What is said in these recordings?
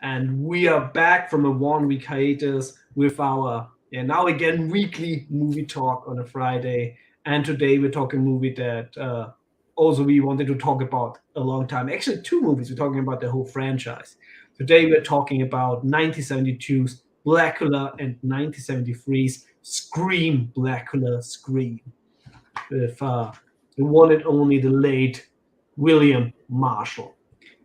and we are back from a 1 week hiatus with our now again weekly movie talk on a Friday. And today we're talking a movie that also we wanted to talk about a long time. Actually, two movies. We're talking about the whole franchise. Today we're talking about 1972's Blacula and 1973's Scream, Blacula Scream, with the one and only the late William Marshall.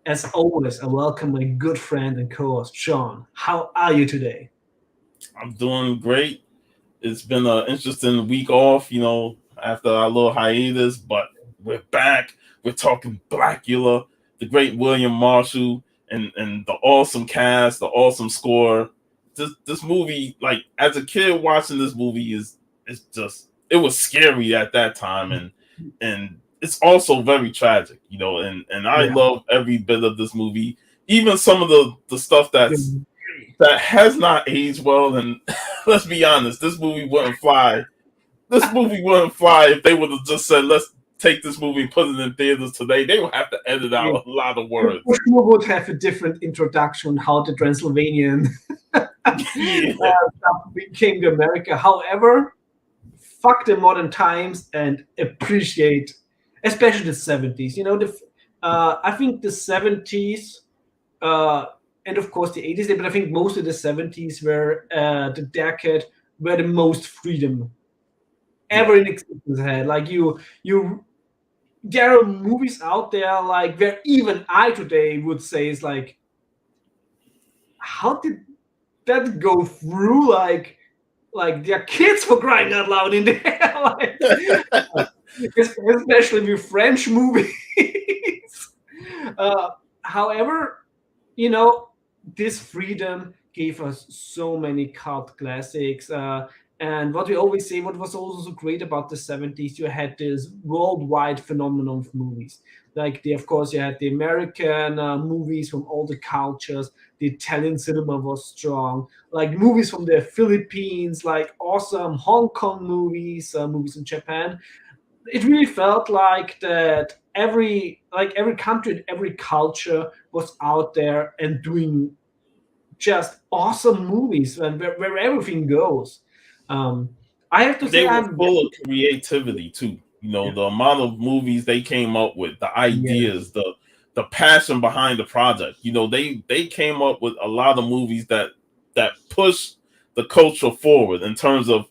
As always, I welcome my good friend and co-host Sean. How are you today? I'm doing great. It's been an interesting week off, after our little hiatus, but we're back. We're talking Blacula, the great William Marshall, and the awesome cast, the awesome score. This movie, like as a kid watching this movie, is just it was scary at that time, and it's also very tragic, and I Yeah. love every bit of this movie, even some of the stuff that has not aged well. And let's be honest, this movie wouldn't fly. This movie wouldn't fly if they would have just said, "Let's take this movie and put it in theaters today." They would have to edit Yeah. out a lot of For words. sure would have a different introduction how the Transylvanian Yeah, stuff became to America. However, fuck the modern times and appreciate, especially the 70s. I think the 70s uh, and of course the 80s, but I think mostly the 70s were the decade where the most freedom yeah. ever in existence had. Like you, there are movies out there like where even I today would say is like, how did that go through? Like there are kids for crying out loud in there, like, especially with French movies. uh, However, you know, this freedom gave us so many cult classics. And what we always say, what was also so great about the 70s, you had this worldwide phenomenon of movies. Of course, you had the American movies from all the cultures. The Italian cinema was strong. Like movies from the Philippines, like awesome Hong Kong movies, movies in Japan. It really felt like that every country and every culture was out there and doing just awesome movies and where everything goes. um I have to say They were I'm full of creativity too. yeah, The amount of movies they came up with, the yes, ideas, the passion behind the project. They came up with a lot of movies that push the culture forward in terms of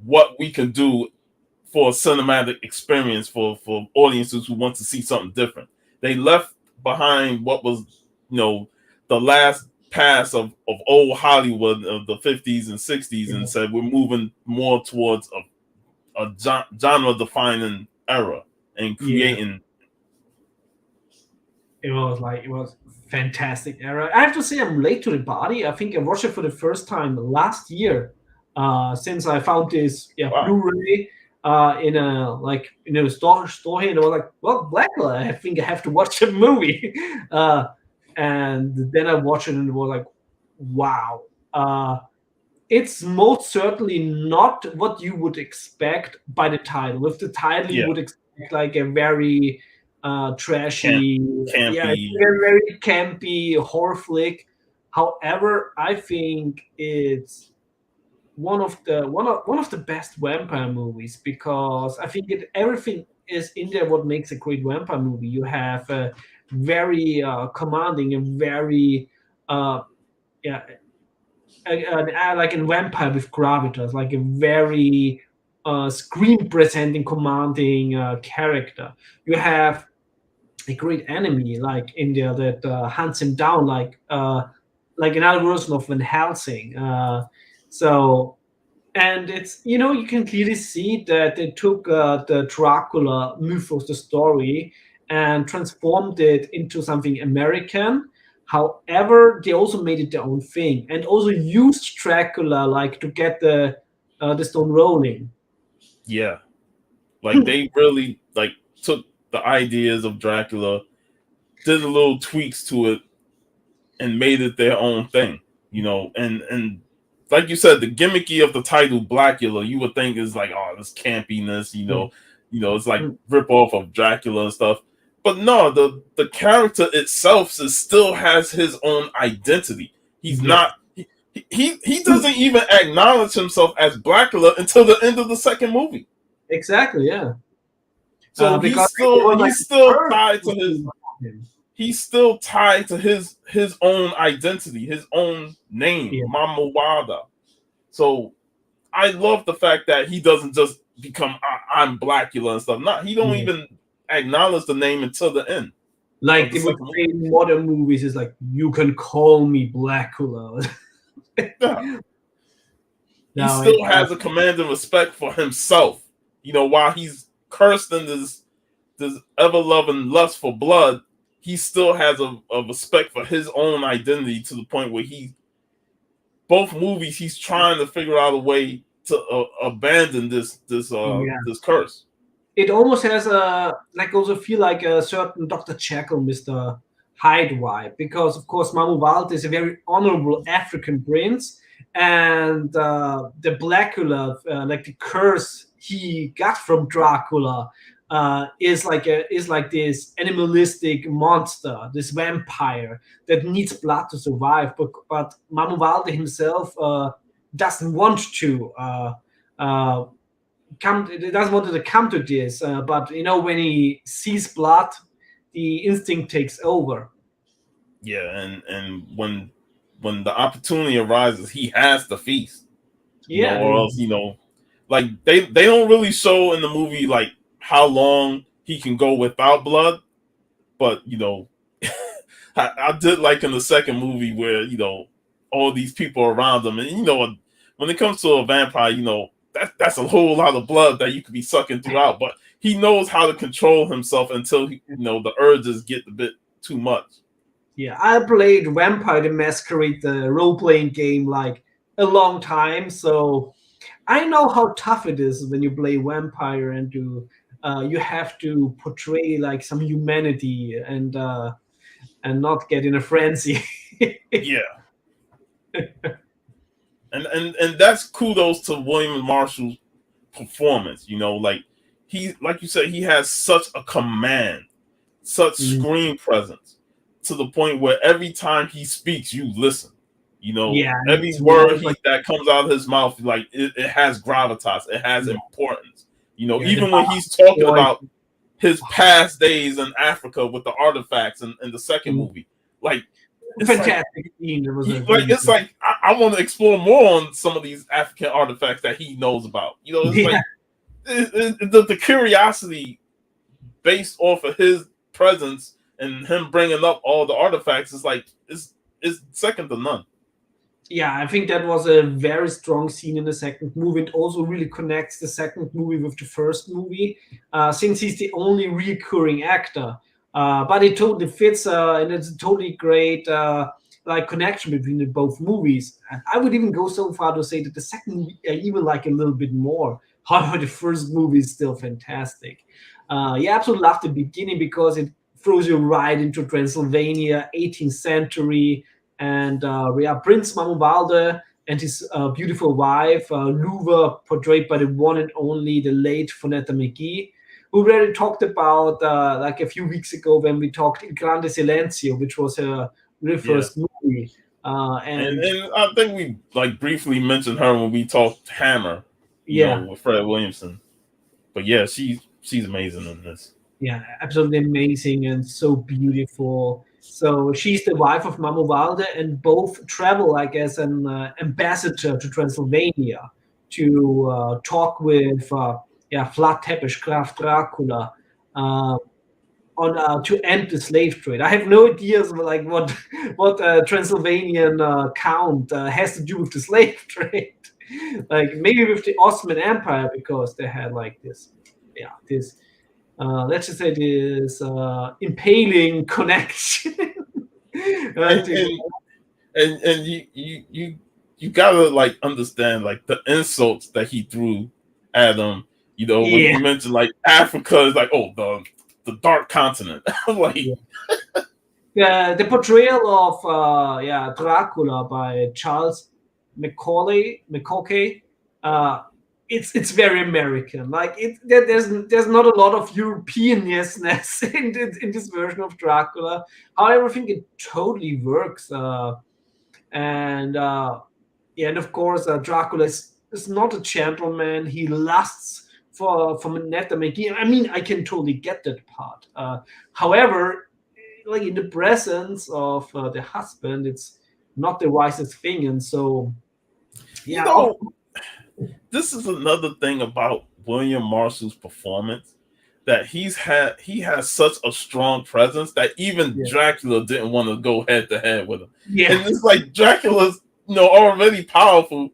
what we can do for a cinematic experience for audiences who want to see something different. They left behind what was, the last pass of old Hollywood of the 50s and 60s, and yeah. said we're moving more towards a genre defining era and Yeah, creating. it was fantastic era. I have to say I'm late to the party. I think I watched it for the first time last year, since I found this Wow. Blu-ray in a store here, and I was like, well, Blackula, I think I have to watch the movie. uh, and then I watched it and it was like, wow. It's most certainly not what you would expect by the title. With the title, you Yeah. would expect like a very Camp, trashy, yeah, campy. very, very campy horror flick. However, I think it's one of the best vampire movies because I think everything is in there. What makes a great vampire movie? You have a very commanding and very uh, yeah like in Vampire with Gravitas, like a very screen presenting, commanding character. You have a great enemy like in there that hunts him down, like another version of Van Helsing. So, and it's you can clearly see that they took the Dracula mythos, the story, and transformed it into something American. However, they also made it their own thing and also used Dracula like to get the stone rolling. Yeah. Like they really like took the ideas of Dracula, did a little tweaks to it, and made it their own thing. And like you said, the gimmicky of the title Blacula, you would think is like, oh, this campiness. It's like Mm. rip off of Dracula and stuff. but no, the character itself still has his own identity. He's Yeah, not. He doesn't even acknowledge himself as Blacula until the end of the second movie. exactly. Yeah, So because it was like he's the still first tied to his movie about him. his own identity, his own name, Yeah, Mamawada. So I love the fact that he doesn't just become I'm Blacula and stuff. Not he don't yeah. even acknowledge the name until the end of Like the they would second say movie. in modern movies, is like you can call me Blacula. Yeah. He No, it's still has a command and respect for himself. While he's cursed in this ever loving lust for blood, he still has a respect for his own identity to the point where both movies he's trying to figure out a way to abandon yeah. this curse. It almost has a like also feel like a certain Dr. Jekyll, Mr. Hyde vibe, because of course Mamu Walter is a very honorable African prince, and the Blacula, like the curse he got from Dracula, is like this animalistic monster, this vampire that needs blood to survive. But Mamu Walter himself doesn't want to. Uh, Come it doesn't want to come to this, but when he sees blood, the instinct takes over. Yeah, and when the opportunity arises, he has to feast. Yeah, Or else, like they don't really show in the movie like how long he can go without blood, but I did like in the second movie where all these people around him, and when it comes to a vampire, that's a whole lot of blood that you could be sucking throughout, but he knows how to control himself until the urges get a bit too much. yeah. I played Vampire the Masquerade, the role-playing game, like a long time, so I know how tough it is when you play vampire and you have to portray like some humanity and not get in a frenzy. Yeah, and that's kudos to William Marshall's performance. Like like you said, he has such a command, such Mm, screen presence, to the point where every time he speaks, you listen. yeah, Every it's word like that comes out of his mouth, like it has gravitas, it has yeah, importance. yeah, the Even when he's talking voice. about his past days in Africa with the artifacts in the second Mm, movie, like it's like fantastic scene. It was he a like really it's like I want to explore more on some of these African artifacts that he knows about. It's yeah. like the curiosity based off of his presence and him bringing up all the artifacts is like is second to none. Yeah, I think that was a very strong scene in the second movie. It also really connects the second movie with the first movie, since he's the only recurring actor. But it totally fits, and it's a totally great like connection between the both movies. And I would even go so far to say that the second movie I even like a little bit more. However, the first movie is still fantastic. Yeah, I absolutely love the beginning because it throws you right into Transylvania, 18th century, and yeah, Prince Mamubalde and his beautiful wife, Luva, portrayed by the one and only, the late Fonetta McGee, who we already talked about like a few weeks ago when we talked Il Grande Silenzio, which was her really Yeah, first movie. And and I think we like briefly mentioned her when we talked Hammer, yeah, with Fred Williamson. But yeah, she's amazing in this. yeah, absolutely amazing and so beautiful. So she's the wife of Mamu Walde, and both travel like as an ambassador to Transylvania to talk with yeah, Vlad Tepes, Graf Dracula, uh, on to end the slave trade. I have no ideas like what Transylvanian count has to do with the slave trade. Like maybe with the Ottoman Empire because they had like this, yeah, this let's just say this impaling connection. And To, and you gotta like understand like the insults that he threw at him. When yeah, he mentioned like Africa is like, oh, the dark continent. I'm like, yeah. The portrayal of yeah, Dracula by Charles McCauley, uh, it's very American. Like there's not a lot of European-ness in this version of Dracula. However, I think it totally works. And yeah, and of course, Dracula is not a gentleman. He lusts for Manette. I mean, I can totally get that part. However, like in the presence of the husband, it's not the wisest thing, and so You yeah, know, this is another thing about William Marshall's performance, that he has such a strong presence that even yeah, Dracula didn't want to go head to head with him. yeah, And it's like Dracula's already powerful,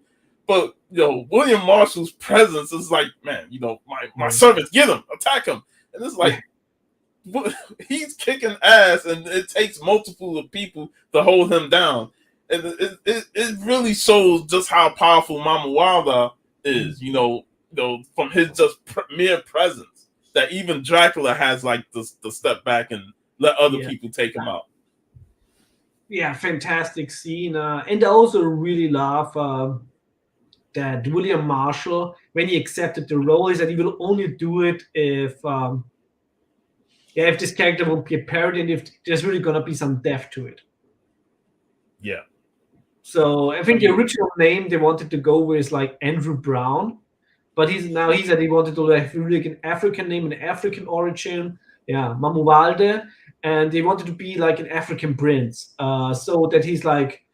but William Marshall's presence is like, man, my yeah, servants, get him, attack him. And it's yeah, like he's kicking ass, and it takes multiple of people to hold him down. And it really shows just how powerful Mama Wilder is, from his just mere presence, that even Dracula has like to step back and let other yeah. people take him out. Yeah, fantastic scene. And I also really love that William Marshall, when he accepted the role, he said he will only do it if this character will be a parody and if there's really gonna be some depth to it. Yeah. So I I think the mean, original name they wanted to go with like Andrew Brown, but he said he wanted to have really an African name, an African origin. Yeah, Mamuwalde, and they wanted to be like an African prince, so that he's like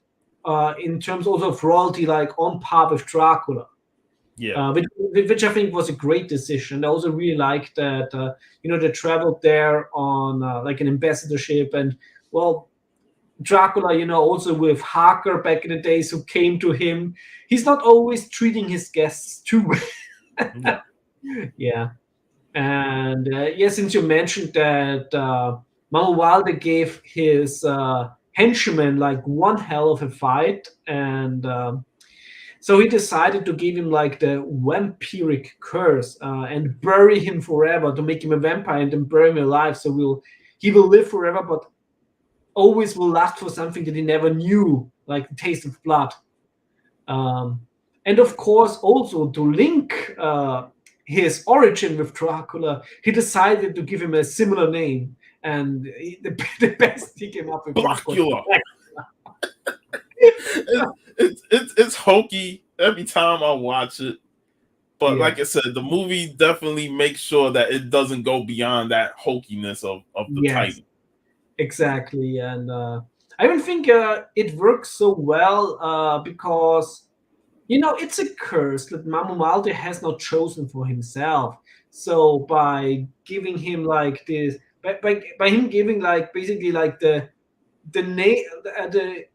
in terms also of royalty, like on par with Dracula. yeah. Which I think was a great decision. I also really liked that they traveled there on like an ambassadorship, and well, Dracula, also with Harker back in the days who came to him, he's not always treating his guests too well. Yeah. Yeah, and yeah, since you mentioned that Mamuwalde gave his henchman like one hell of a fight, and so he decided to give him like the vampiric curse and bury him forever to make him a vampire and then bury him alive. So he will live forever, but always will last for something that he never knew, like the taste of blood. Um, and of course, also to link his origin with Dracula, he decided to give him a similar name. And the best he came up with was Blacula. Blacula. It's hokey every time I watch it. But Yeah. like I said, the movie definitely makes sure that it doesn't go beyond that hokiness of the Yes, title. exactly. And I even think it works so well because it's a curse that Mamuwalde has not chosen for himself. So by giving him like this, by him giving like basically like the name,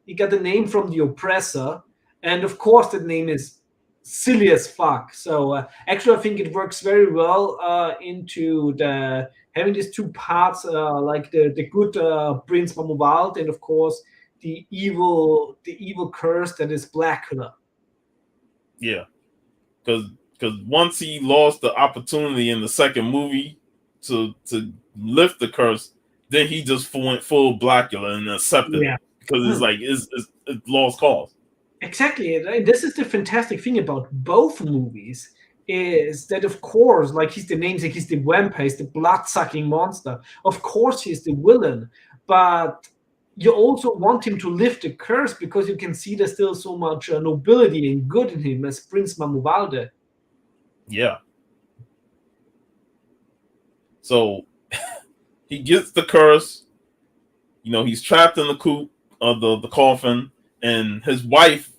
he got the name from the oppressor, and of course that name is silly as fuck. So actually, I think it works very well into the having these two parts, like the good Prince Mamuwalde, and of course the evil curse that is Blacula. Yeah, because once he lost the opportunity in the second movie to lift the curse, then he just went full Blacula and accepted it Yeah. because it's like it's lost cause. Exactly. And this is the fantastic thing about both movies is that of course, like he's the namesake, he's the vampire, he's the blood-sucking monster. Of course he's the villain, but you also want him to lift the curse because you can see there's still so much nobility and good in him as Prince Mamuwalde. Yeah. So he gets the curse. He's trapped in the coop of the coffin, and his wife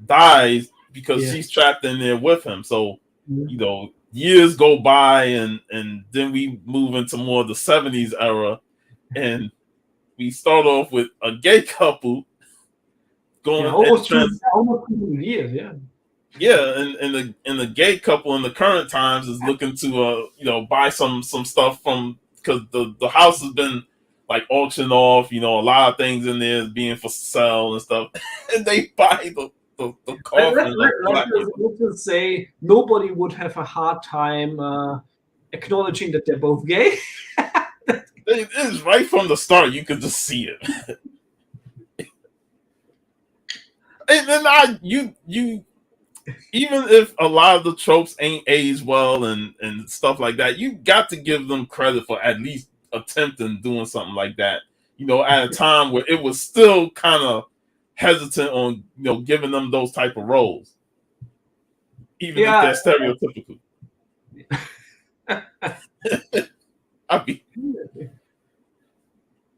dies because Yeah. she's trapped in there with him. So, Mhm. years go by, and then we move into more of the 70s era, and we start off with a gay couple Yeah, going and almost 2 years, yeah. yeah, and the gay couple in the current times is looking to buy some stuff from, because the house has been like auctioned off, a lot of things in there is being for sale and stuff, and they buy the coffin of Blacula. Let's just say nobody would have a hard time acknowledging that they're both gay. It is right from the start. You could just see it, and then even if a lot of the tropes ain't aged well and stuff like that, you got to give them credit for at least attempting doing something like that. At a time where it was still kind of hesitant on giving them those type of roles, even if Yeah. they're stereotypical. I mean,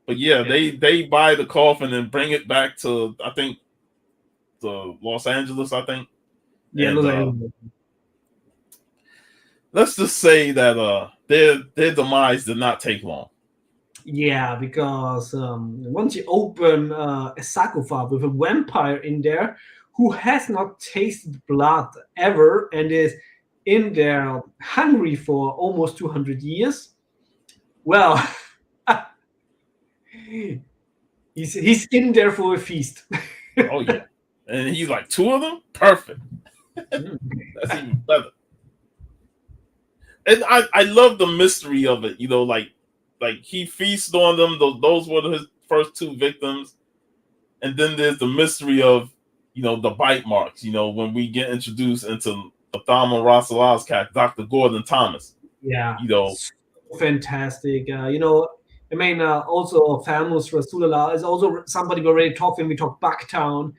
but yeah, they buy the coffin and bring it back to, I think, the Los Angeles, I think. Yeah, And Los Angeles. let's just say that their demise did not take long. Yeah, because once you open a sarcophagus with a vampire in there who has not tasted blood ever and is in there hungry for almost 200 years, well, he's in there for a feast. Oh yeah, and he's like, two of them, perfect. Mm. That's even better. And I love the mystery of it. Like he feasts on them. Those were his first two victims, and then there's the mystery of the bite marks. When we get introduced into Othama Rasala's cat, Dr. Gordon Thomas. Yeah, You know, fantastic. I mean, also famous Rasulullah is also somebody we already talked when we talked Bucktown.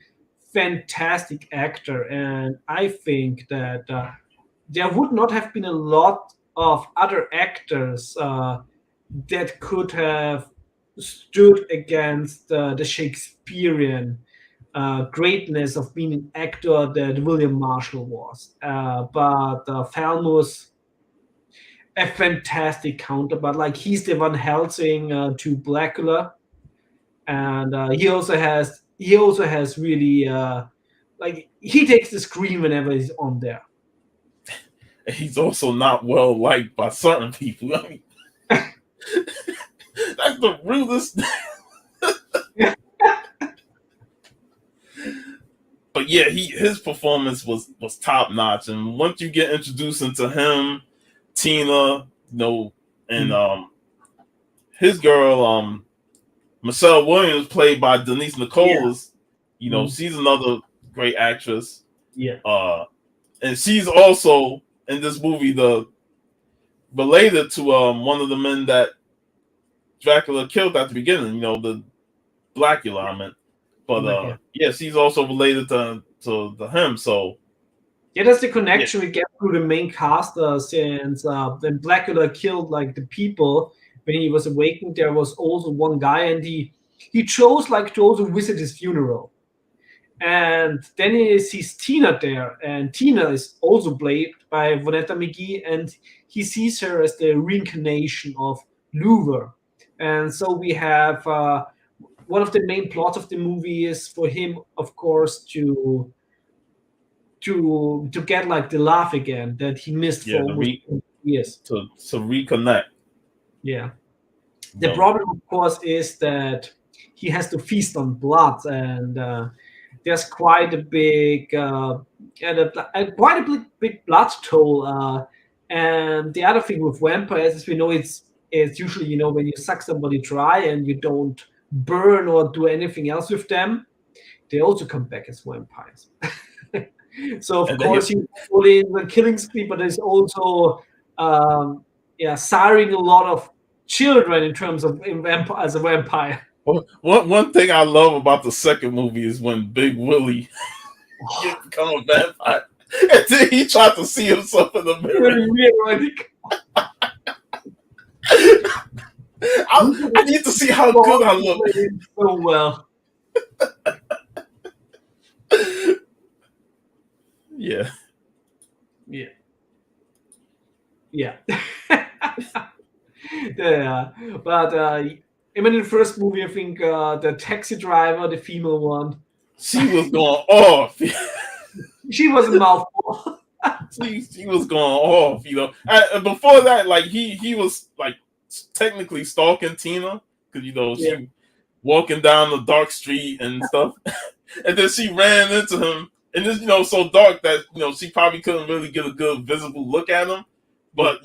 Fantastic actor, and I think that there would not have been a lot of other actors that could have stood against the Shakespearean greatness of being an actor that William Marshall was. But Falmouth, a fantastic counterpart. Like he's the Van Helsing to Blacula, and he also has really like he takes the screen whenever he's on there. he's also not well liked by certain people. I mean, that's the rudest. But yeah, his performance was top notch, and once you get introduced into him, Tina, and his girl, Michelle Williams, played by Denise Yeah. Nicholas, she's another great actress. Yeah. And she's also in this movie related to one of the men that Dracula killed at the beginning. The Blacula, I meant. But yeah, she's also related to him. So yeah, that's the connection we get through the main cast. Since when Blacula killed like the people when he was awakened, there was also one guy, and he chose like to also visit his funeral. And then he sees Tina there, and Tina is also played by Vonetta McGee, and he sees her as the reincarnation of Luver. And so we have one of the main plots of the movie is for him, of course, to get like the laugh again that he missed yeah, for almost 20 years. to reconnect. Yeah. The problem, of course, is that he has to feast on blood, and there's quite a big, quite a big blood toll. And the other thing with vampires is we know it's usually when you suck somebody dry and you don't burn or do anything else with them, they also come back as vampires. So of course he's fully in the killing spree, but there's also siring a lot of children in terms of as a vampire. One thing I love about the second movie is when Big Willie become a vampire, and then he tried to see himself in the mirror. I need to see how good I look. So well. Yeah. Yeah. But I mean, in the first movie, I think the taxi driver, the female one, she was going off. She was a mouthful. she was going off, And before that, like he was like technically stalking Tina because she walking down the dark street and stuff, and then she ran into him, and it's so dark that she probably couldn't really get a good visible look at him, but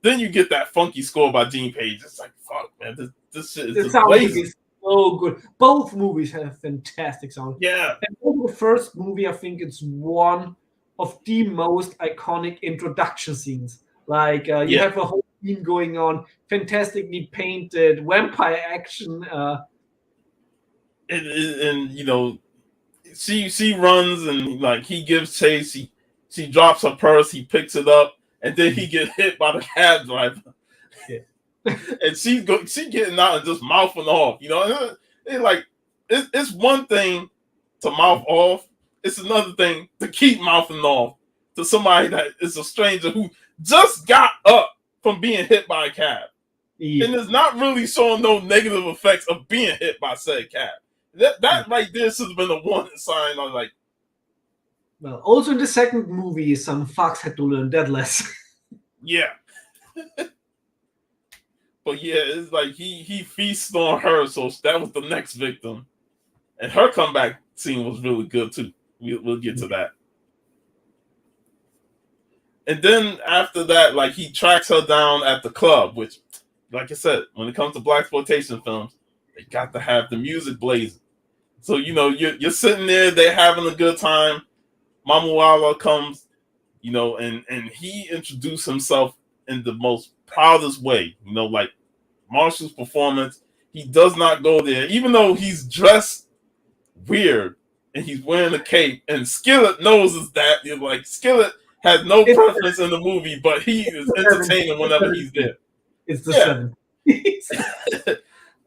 then you get that funky score by Gene Page. It's like, fuck, man, this shit is amazing. So good. Both movies have fantastic sound. Yeah. And over the first movie, I think it's one of the most iconic introduction scenes. Like you Yeah, have a whole scene going on, fantastically painted vampire action. and she runs and like he gives chase. She drops her purse. He picks it up, and then he gets hit by the cab driver. Yeah. And she getting out and just mouthing off. It's one thing to mouth off. It's another thing to keep mouthing off to somebody that is a stranger who just got up from being hit by a cab. Yeah. And is not really showing no negative effects of being hit by said cab. That right there should have been a warning sign on like. Well, also in the second movie, some fucks had to learn that lesson. Yeah. But yeah, it's like he feasted on her, so that was the next victim. And her comeback scene was really good too. We'll get to that. And then after that, like he tracks her down at the club, which, like I said, when it comes to blaxploitation films, they got to have the music blazing. So you're sitting there, they're having a good time. Mamuala comes, and he introduced himself in the most proudest way. Like Marshall's performance, he does not go there, even though he's dressed weird and he's wearing a cape. And Skillet knows that. Like Skillet has no preference in the movie, but he is entertaining whenever he's there. It's the 70s.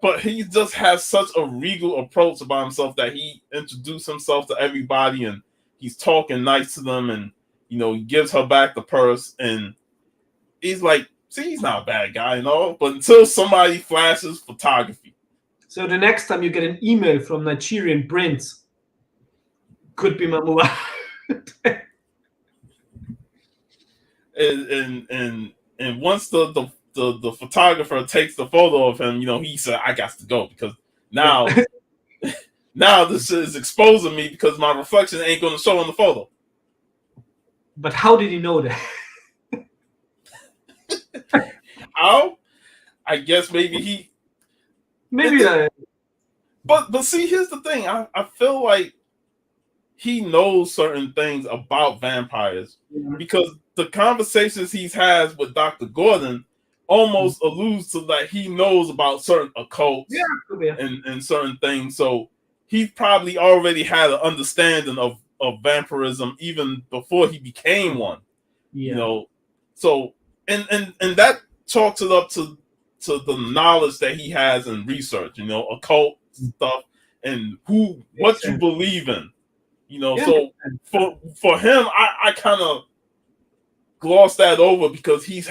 But he just has such a regal approach about himself that he introduced himself to everybody and he's talking nice to them, and he gives her back the purse, and he's like, see, he's not a bad guy and all, but until somebody flashes photography. So the next time you get an email from Nigerian prince, could be Mamua. and once the photographer takes the photo of him, he said, I got to go because now now this is exposing me because my reflection ain't going to show in the photo. But how did he know that? How? I guess maybe But see, here's the thing. I feel like he knows certain things about vampires because the conversations he has with Dr. Gordon almost alludes to that he knows about certain occults and certain things. So he probably already had an understanding of vampirism even before he became one. So and that chalks it up to the knowledge that he has in research, occult stuff and what you believe in. So for him, I kind of gloss that over because he's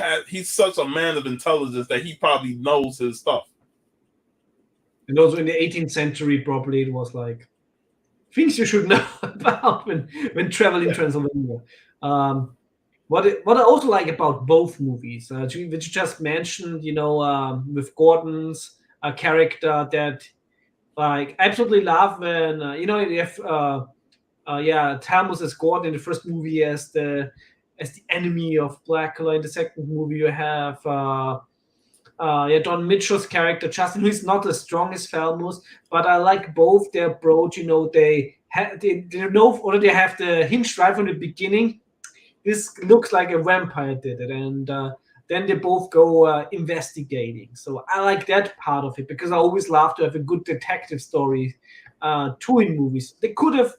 such a man of intelligence that he probably knows his stuff. And also in the 18th century, probably it was like things you should know about when traveling Transylvania. What I also like about both movies, which you just mentioned, with Gordon's character that like absolutely love when you have Thamus as Gordon in the first movie as the enemy of Blacula. In the second movie, you have Don Mitchell's character Justin, who is not as strong as Falmouth, but I like both their approach. They know already have the hinge right from the beginning. This looks like a vampire did it, and then they both go investigating. So I like that part of it because I always love to have a good detective story too in movies. They could have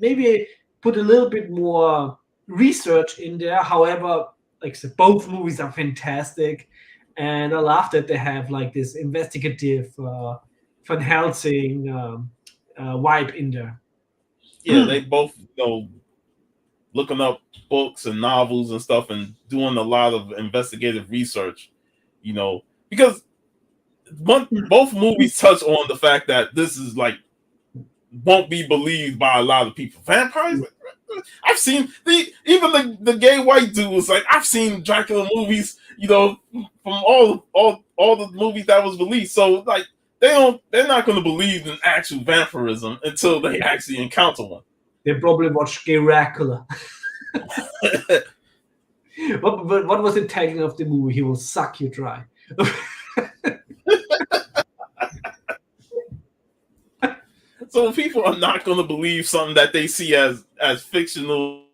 maybe put a little bit more research in there. However, like I said, both movies are fantastic, and I love that they have like this investigative Van Helsing vibe in there. Yeah, they both looking up books and novels and stuff and doing a lot of investigative research, because both movies touch on the fact that this is like won't be believed by a lot of people. Vampires? I've seen even the gay white dude was like, I've seen Dracula movies, from all the movies that was released. So like they're not going to believe in actual vampirism until they actually encounter one. They probably watch Dracula. What was the tagline of the movie? He will suck you dry. So people are not going to believe something that they see as fictional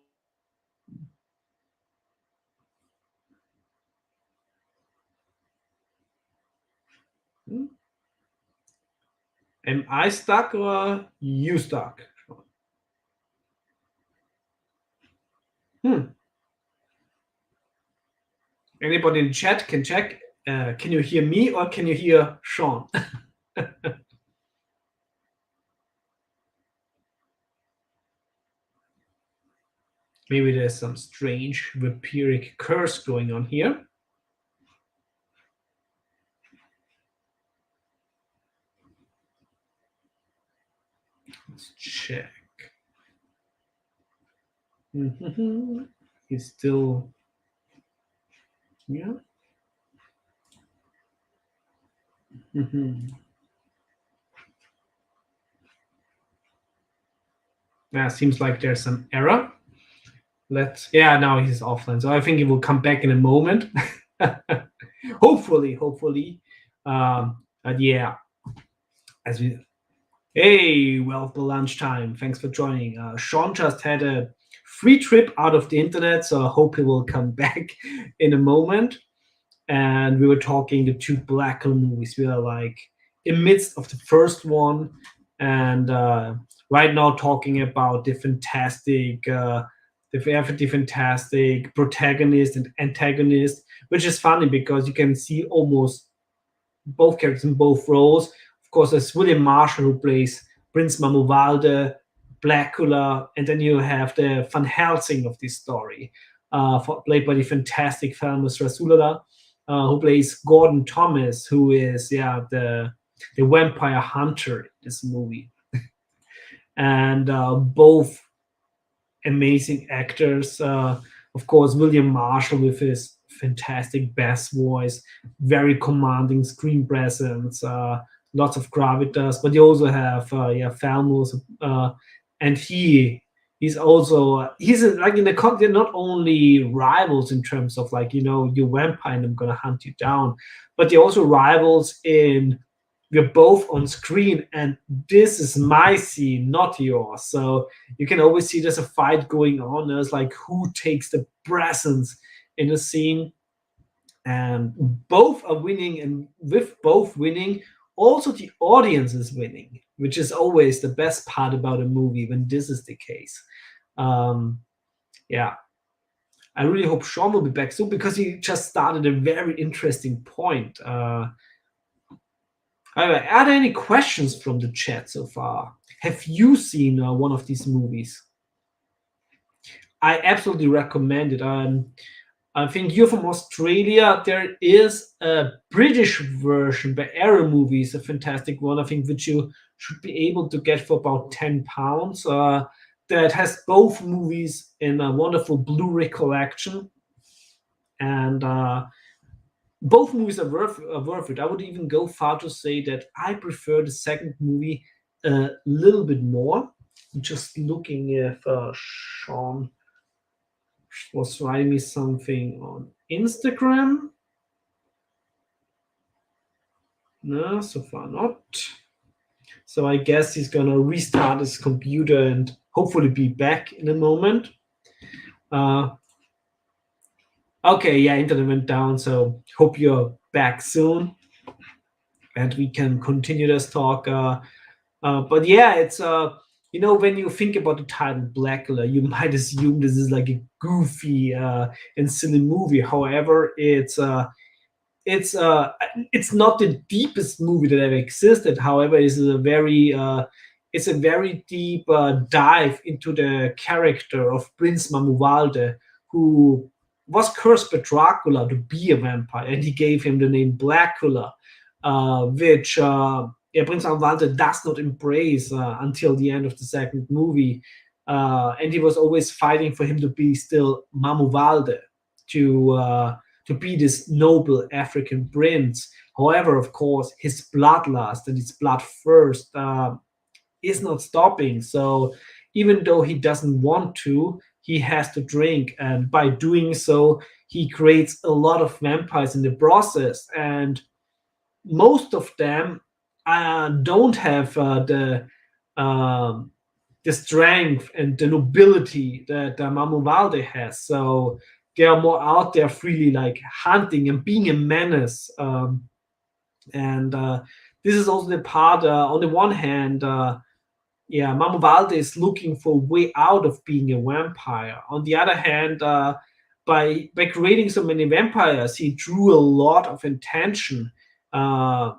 Am I stuck or you stuck? Hmm. Anybody in the chat can check. Can you hear me or can you hear Sean? Maybe there's some strange vampiric curse going on here. Let's check. He's still, yeah. Yeah, seems like there's some error. Yeah, now he's offline, so I think he will come back in a moment. hopefully. But yeah, as we hey, well, for lunchtime. Thanks for joining. Sean just had a free trip out of the internet, so I hope he will come back in a moment. And we were talking the two Blacula movies. We are like in midst of the first one, and right now talking about the fantastic, the fantastic protagonist and antagonist, which is funny because you can see almost both characters in both roles. Of course, there's William Marshall who plays Prince Mamuvalde, Blacula, and then you have the Van Helsing of this story, played by the fantastic famous Rasulullah, who plays Gordon Thomas, who is the vampire hunter in this movie, and both amazing actors. Of course, William Marshall with his fantastic bass voice, very commanding screen presence, lots of gravitas. But you also have Falmouth, and he's also like in the they're not only rivals in terms of like you vampire and I'm gonna hunt you down, but they're also rivals in we're both on screen and this is my scene, not yours. So you can always see there's a fight going on. There's like who takes the presence in a scene, and both are winning, and with both winning, also the audience is winning, which is always the best part about a movie when this is the case. Yeah, I really hope Sean will be back soon because he just started a very interesting point. Are there any questions from the chat so far? Have you seen one of these movies? I absolutely recommend it. I think you're from Australia. There is a British version by Arrow Movies, a fantastic one, I think, which you should be able to get for about £10. That has both movies in a wonderful Blu-ray collection. And both movies are worth it. I would even go far to say that I prefer the second movie a little bit more. Just looking if Sean was writing me something on Instagram. No, so far not. So I guess he's gonna restart his computer and hopefully be back in a moment. Okay, yeah, internet went down, so hope you're back soon and we can continue this talk. But yeah, it's when you think about the title Blacula, you might assume this is like a goofy and silly movie. However, it's not the deepest movie that ever existed. However, it's a very deep dive into the character of Prince Mamuvalde, who was cursed by Dracula to be a vampire, and he gave him the name Blacula, which Prince Mamuvalde does not embrace until the end of the second movie, and he was always fighting for him to be still Mamuvalde, to be this noble African prince. However, of course, his bloodlust and his bloodthirst is not stopping. So even though he doesn't want to, he has to drink. And by doing so, he creates a lot of vampires in the process. And most of them don't have the strength and the nobility that Mamuvalde has. So they are more out there freely, like hunting and being a menace. And this is also the part. On the one hand, Mamuvalde is looking for a way out of being a vampire. On the other hand, by creating so many vampires, he drew a lot of attention uh,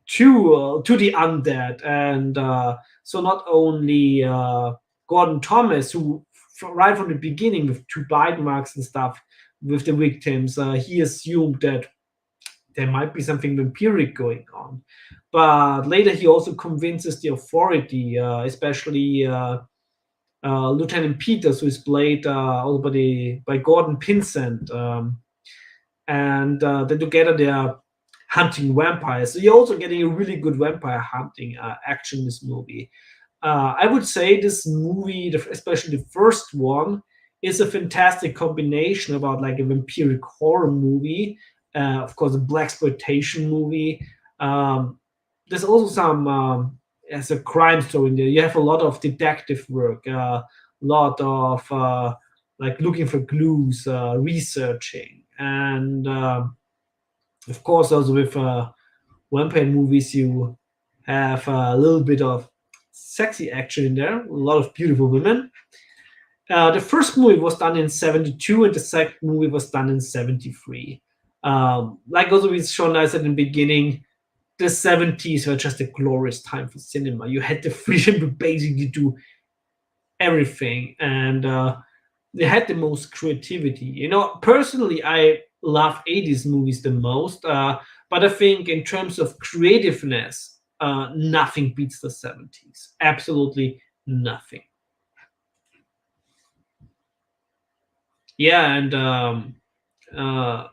to the undead, and so not only Gordon Thomas, who right from the beginning with two bite marks and stuff with the victims, he assumed that there might be something vampiric going on. But later, he also convinces the authority, especially Lieutenant Peters, who is played also by Gordon Pinsent, and then together they are hunting vampires. So you're also getting a really good vampire hunting action in this movie. I would say this movie, especially the first one, is a fantastic combination about like a vampiric horror movie, of course, a black exploitation movie. Um, there's also some as a crime story in there. You have a lot of detective work, a lot of like looking for clues, researching, and of course, also with vampire movies, you have a little bit of sexy action in there, a lot of beautiful women. The first movie was done in 72, and the second movie was done in 73. Like also with Sean I said in the beginning, the 70s were just a glorious time for cinema. You had the freedom to basically do everything, and they had the most creativity. Personally, I love 80s movies the most, but I think in terms of creativeness, nothing beats the 70s. Absolutely nothing. Yeah, and uh,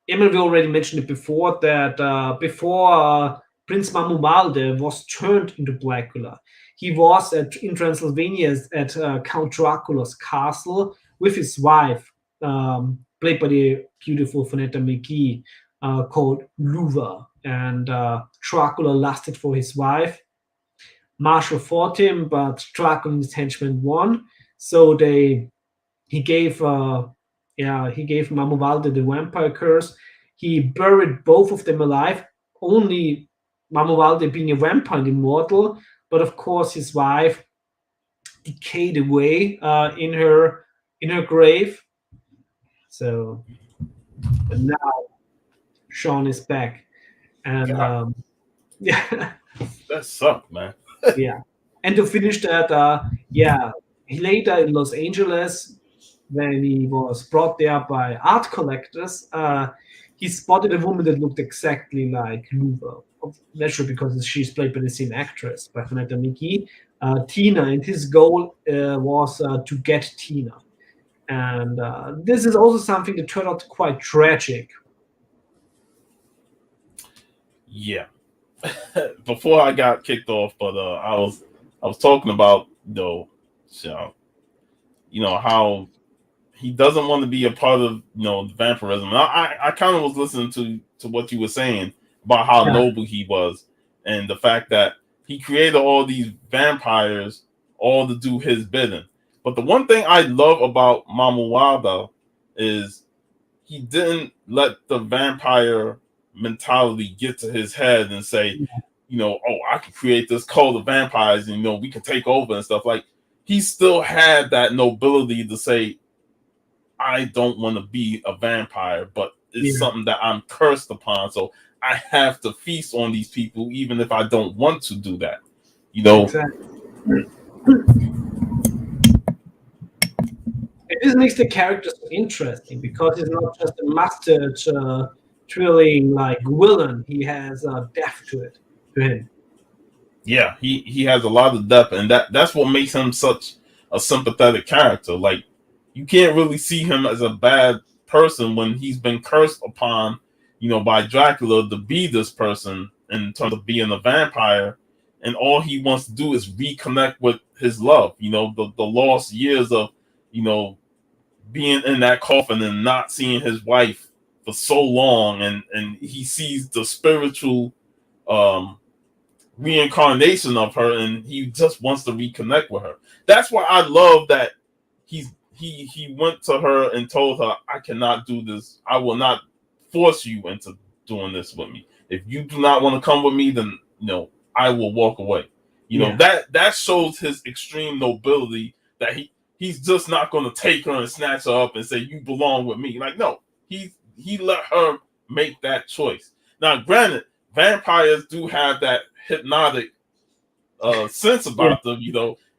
Emil, we already mentioned it before that before Prince Mamumalde was turned into Blacula, he was in Transylvania at Count Dracula's castle with his wife, played by the beautiful Vanetta McGee, called Luva. And Dracula lusted for his wife. Marshall fought him, but Dracula and his henchmen won. So he gave he gave Mamuvalde the vampire curse. He buried both of them alive. Only Mamuvalde being a vampire and immortal, but of course his wife decayed away in her grave. So, but now Sean is back, and God, yeah, that sucked, man. yeah. And to finish that, he later in Los Angeles, when he was brought there by art collectors, he spotted a woman that looked exactly like Luva. Naturally, because she's played by the same actress, by Vanetta Miki, Tina, and his goal was to get Tina. And this is also something that turned out quite tragic. Yeah. Before I got kicked off, but I was talking about though, so how he doesn't want to be a part of the vampirism. And I kind of was listening to what you were saying about how Yeah, noble he was, and the fact that he created all these vampires all to do his bidding. But the one thing I love about Mamuwada is he didn't let the vampire mentality get to his head and say, oh, I can create this cult of vampires and we can take over and stuff. Like, he still had that nobility to say, I don't want to be a vampire, but it's yeah, something that I'm cursed upon. So I have to feast on these people, even if I don't want to do that. You know, exactly. This makes the character so interesting because he's not just a mustard twirling like villain. He has depth to him. yeah, he has a lot of depth, and that's what makes him such a sympathetic character. Like, you can't really see him as a bad person when he's been cursed upon, by Dracula to be this person in terms of being a vampire, and all he wants to do is reconnect with his love. The lost years of, you know, being in that coffin and not seeing his wife for so long, and he sees the spiritual um reincarnation of her, and he just wants to reconnect with her. That's why I love that he went to her and told her, I cannot do this. I will not force you into doing this with me. If you do not want to come with me, then I will walk away. That shows his extreme nobility, that he's just not going to take her and snatch her up and say you belong with me. Like, no, he let her make that choice. Now, granted, vampires do have that hypnotic sense about them,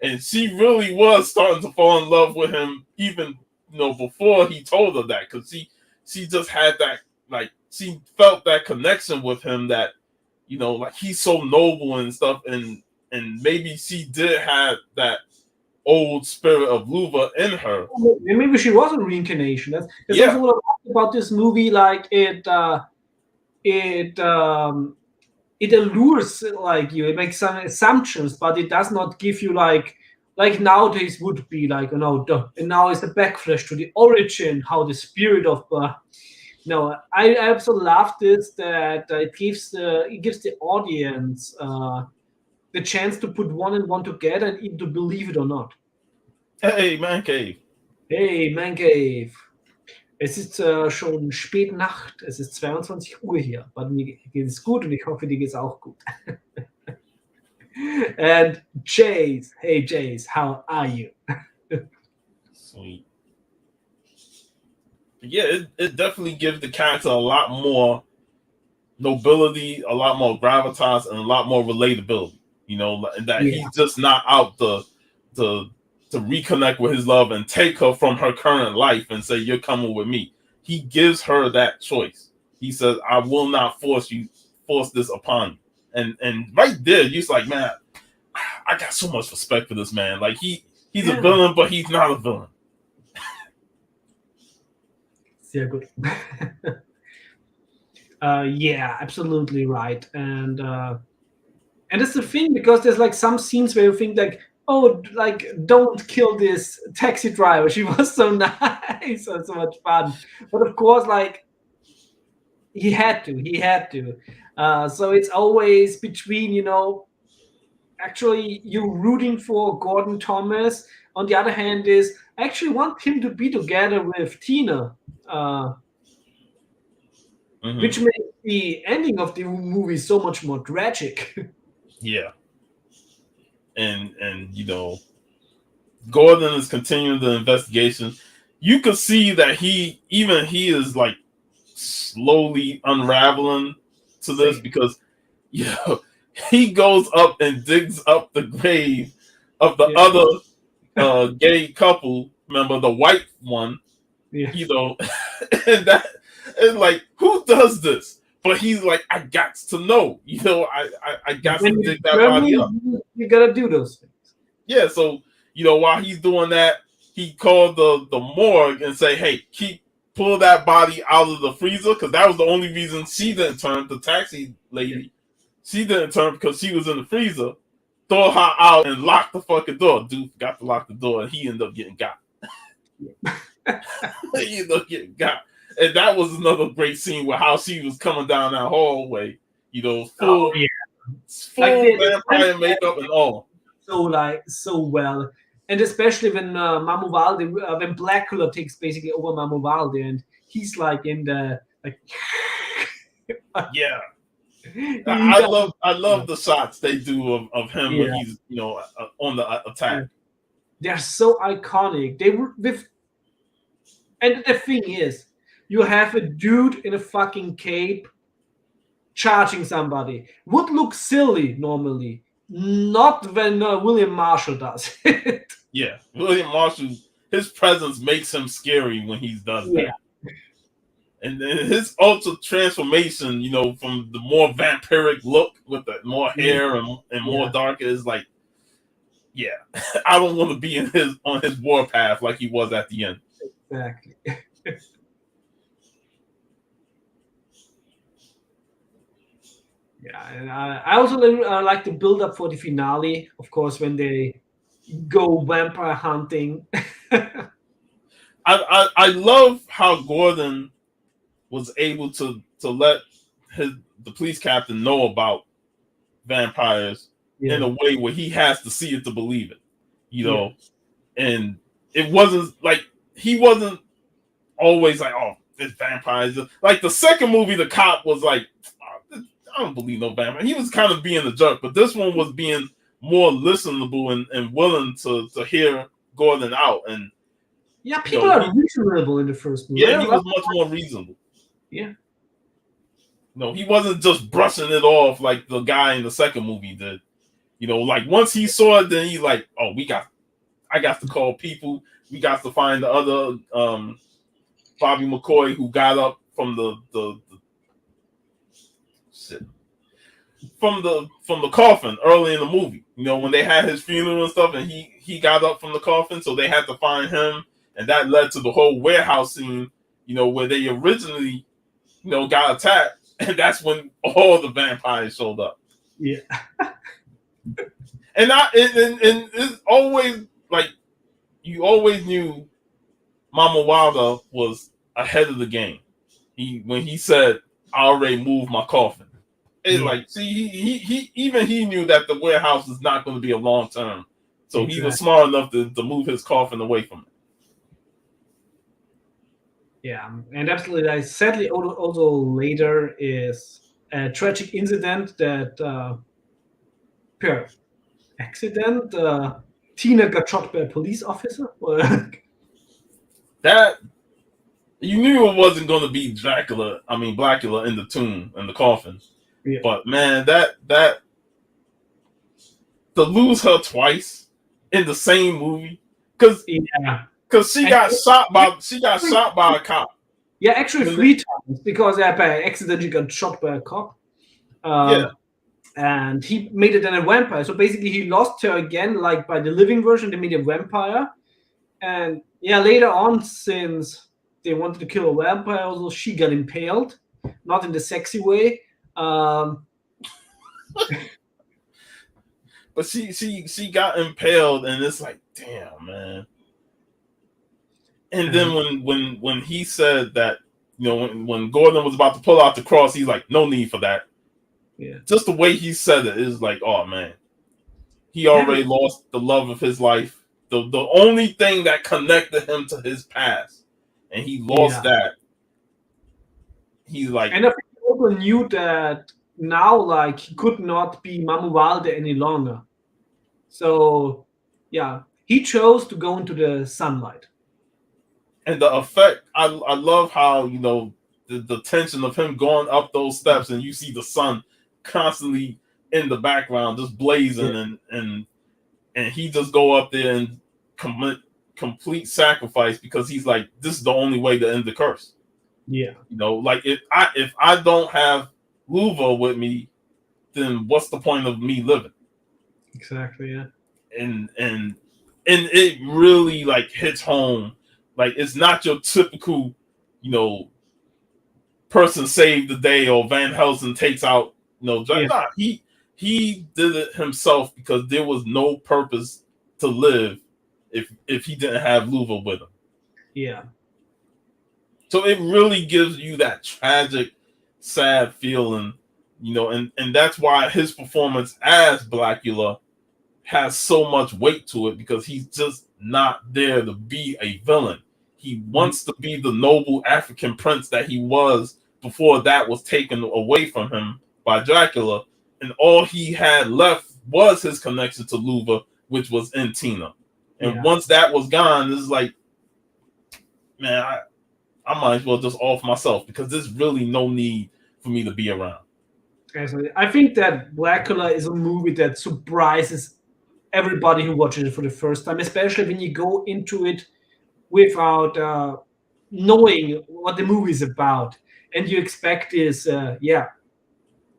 and she really was starting to fall in love with him even before he told her that, because she just had that, like, she felt that connection with him, that like, he's so noble and stuff, and maybe she did have that old spirit of Luva in her. Maybe she was a reincarnation. That's also what I like about this movie. Like it allures like you. It makes some assumptions, but it does not give you like nowadays would be like, and now it's a backflash to the origin, how the spirit of no, I absolutely love this, that it gives the audience the chance to put one and one together and even to believe it or not. Hey, Man Cave. Hey, Man Cave. Es ist schon spät Nacht, es ist 22 Uhr hier, aber mir geht es gut und ich hoffe, dir geht es auch gut. And Jace, hey Jace, how are you? Sweet. Yeah, it definitely gives the character a lot more nobility, a lot more gravitas, and a lot more relatability. And that he's just not out to reconnect with his love and take her from her current life and say, you're coming with me. He gives her that choice. He says, I will not force this upon you. And right there, you're just like, man, I got so much respect for this man. Like, he's a villain, but he's not a villain. Sehr gut. Yeah, absolutely right. And it's the thing, because there's like some scenes where you think like, oh, like, don't kill this taxi driver. She was so nice and so much fun. But of course, like, he had to. So it's always between, actually you rooting for Gordon Thomas. On the other hand, is I actually want him to be together with Tina, which makes the ending of the movie so much more tragic. Yeah. And Gordon is continuing the investigation. You can see that he is like slowly unraveling to this, because he goes up and digs up the grave of the other gay couple. Remember, the white one, and that is like, who does this? But he's like, I got to know, I got to dig that body up. You gotta do those things. Yeah, so while he's doing that, he called the morgue and say, hey, pull that body out of the freezer, because that was the only reason she didn't turn, the taxi lady. She didn't turn because she was in the freezer. Throw her out and lock the fucking door. Dude forgot to lock the door, and he ended up getting got. He ended up getting got. And that was another great scene with how she was coming down that hallway, full vampire makeup and all. So well. And especially when Mamuvalde, when Blacula takes basically over Mamuvalde, and he's like in the like. Yeah, I love the shots they do of him when he's on the attack. They're so iconic. They were with, and the thing is, you have a dude in a fucking cape charging somebody. Would look silly normally. Not when William Marshall does it. Yeah, William Marshall, his presence makes him scary when he does that. And then his ultra transformation, from the more vampiric look with the more hair and more darker, is like, I don't want to be on his warpath like he was at the end. Exactly. Yeah, and I also like the build up for the finale, of course, when they go vampire hunting. I love how Gordon was able to let the police captain know about vampires in a way where he has to see it to believe it, and it wasn't like, he wasn't always like, oh, this vampires. Like the second movie, the cop was like, I don't believe no vampire. He was kind of being a jerk, but this one was being more listenable and willing to hear Gordon out. And yeah, people are reasonable in the first movie. Yeah, he was much more reasonable. Yeah. No, he wasn't just brushing it off like the guy in the second movie did. Like once he saw it, then he's like, "Oh, I got to call people. We got to find the other Bobby McCoy who got up from the shit from the coffin early in the movie. When they had his funeral and stuff, and he got up from the coffin, so they had to find him, and that led to the whole warehouse scene. Where they originally, got attacked, and that's when all the vampires showed up. Yeah. And it's always like you always knew Mama Wilder was ahead of the game. When he said, "I already moved my coffin," it's like, see, he knew that the warehouse is not going to be a long term, so exactly. He was smart enough to move his coffin away from it. Yeah, and absolutely. Sadly, also later is a tragic incident that per accident Tina got shot by a police officer. That you knew it wasn't going to be Blacula in the tomb in the coffin. Yeah. But man, that to lose her twice in the same movie because she got shot by a cop. Yeah, actually 3 times because by accident she got shot by a cop. And he made it then a vampire. So basically he lost her again, like by the living version, they made a vampire. And later on, since they wanted to kill a vampire, also she got impaled, not in the sexy way. But she got impaled, and it's like, damn, man. And then when he said that, when Gordon was about to pull out the cross, he's like, no need for that. Yeah. Just the way he said it is like, oh man, he already lost the love of his life. The only thing that connected him to his past, and he lost that. He's like, and I think he also knew that now, like, he could not be Mamu Valde any longer. So, he chose to go into the sunlight. And the effect, I love how the tension of him going up those steps, and you see the sun constantly in the background just blazing, and he just go up there and complete sacrifice because he's like, this is the only way to end the curse. Like if I don't have Luva with me, then what's the point of me living? Exactly. Yeah. And it really like hits home. Like it's not your typical person saved the day or Van Helsing takes out Nah, he did it himself because there was no purpose to live if he didn't have Luva with him. Yeah. So it really gives you that tragic, sad feeling, and that's why his performance as Blacula has so much weight to it, because he's just not there to be a villain. He wants to be the noble African prince that he was before that was taken away from him by Dracula, and all he had left was his connection to Luva, which was in Tina. And once that was gone, it's like, man, I might as well just off myself because there's really no need for me to be around. I think that Blacula is a movie that surprises everybody who watches it for the first time, especially when you go into it without knowing what the movie is about, and you expect this,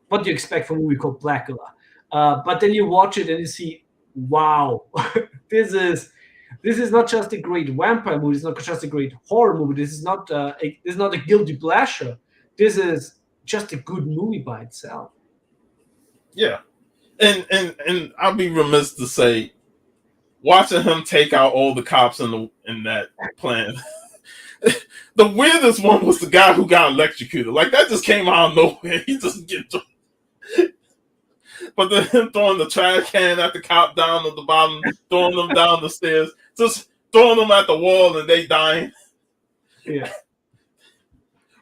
what do you expect from a movie called Blacula? But then you watch it and you see, wow, this is not just a great vampire movie. It's not just a great horror movie. This is not a guilty pleasure. This is just a good movie by itself. Yeah, and I'd be remiss to say, watching him take out all the cops in that plan. The weirdest one was the guy who got electrocuted. Like that just came out of nowhere. He just get. But then him throwing the trash can at the cop down at the bottom, throwing them down the stairs, just throwing them at the wall, and they dying. Yeah.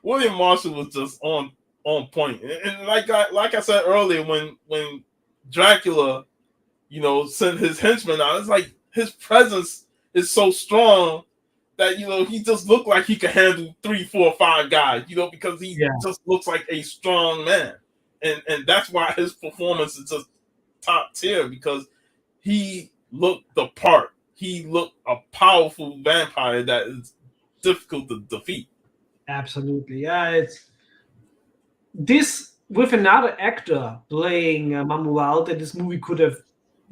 William Marshall was just on on point. And like I said earlier, when Dracula, sent his henchmen out, it's like his presence is so strong that he just looked like he could handle 3, 4, 5 guys, because he Yeah, just looks like a strong man, and that's why his performance is just top tier because he looked the part. He looked a powerful vampire that is difficult to defeat. absolutely. Yeah, it's this with another actor playing Mamualde. This movie could have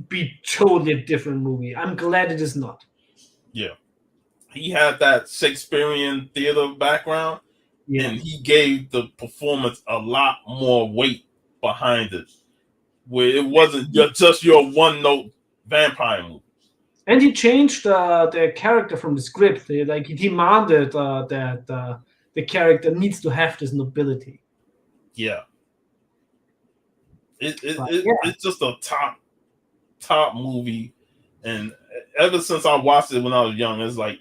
been totally a different movie. I'm glad it is not. Yeah, he had that Shakespearean theater background, Yeah, and he gave the performance a lot more weight behind it, where it wasn't just your one note vampire movie. and he changed the character from the script. Like he demanded that the character needs to have this nobility. Yeah, But yeah, it's just a top movie, and ever since I watched it when I was young, it's like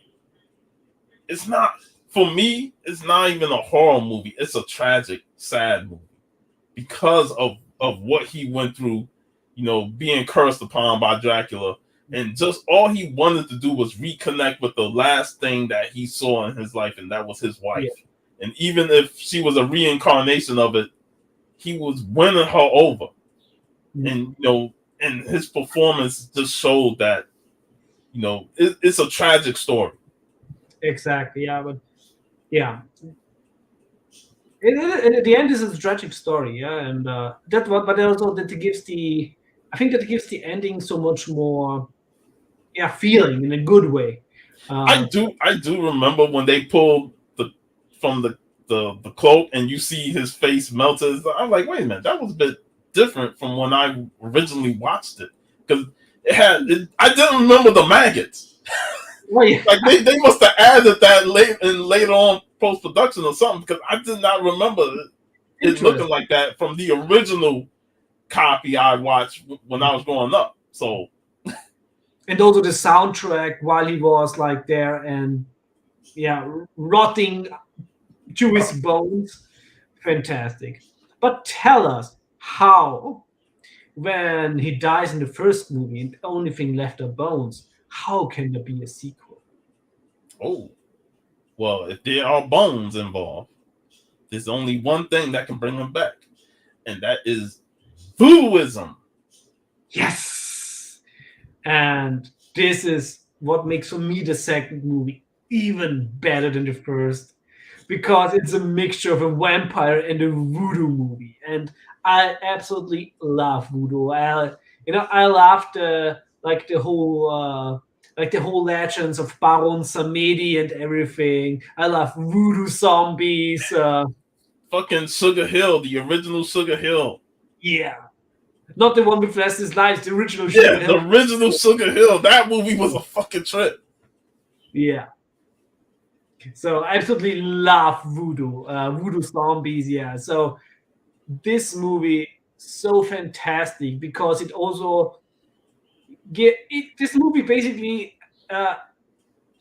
it's not for me. It's not even a horror movie. It's a tragic, sad movie because of what he went through. Being cursed upon by Dracula, and just all he wanted to do was reconnect with the last thing that he saw in his life, and that was his yeah, wife. And even if she was a reincarnation of it, he was winning her over. yeah, And and his performance just showed that it's a tragic story. exactly. Yeah, but yeah, at the end, this is a tragic story. Yeah, and that what, but also that it gives the, I think that it gives the ending so much more, yeah, feeling in a good way. I Uh, do I do remember when they pulled the from the cloak and you see his face melted. I'm like, wait a minute, that was a bit different from when I originally watched it because I didn't remember the maggots. well, yeah, Like they must have added that later on post production or something because I did not remember it looking interesting. like that from the original copy I watched when I was growing up. So And also the soundtrack while he was like there and yeah, rotting to his bones, fantastic. But tell us how, when he dies in the first movie and the only thing left are bones, how can there be a sequel? oh well, if there are bones involved, there's only one thing that can bring them back, and that is voodooism. Yes, and this is what makes for me the second movie even better than the first because it's a mixture of a vampire and a voodoo movie, and I absolutely love voodoo. I love the whole legends of Baron Samedi and everything. I love voodoo zombies. Fucking Sugar Hill, the original Sugar Hill. Yeah, not the one with Leslie's Lines, the original Sugar Yeah, the Hill. original Sugar Hill. That movie was a fucking trip. Yeah. So I absolutely love voodoo zombies. Yeah. So this movie so fantastic because it also this movie basically uh,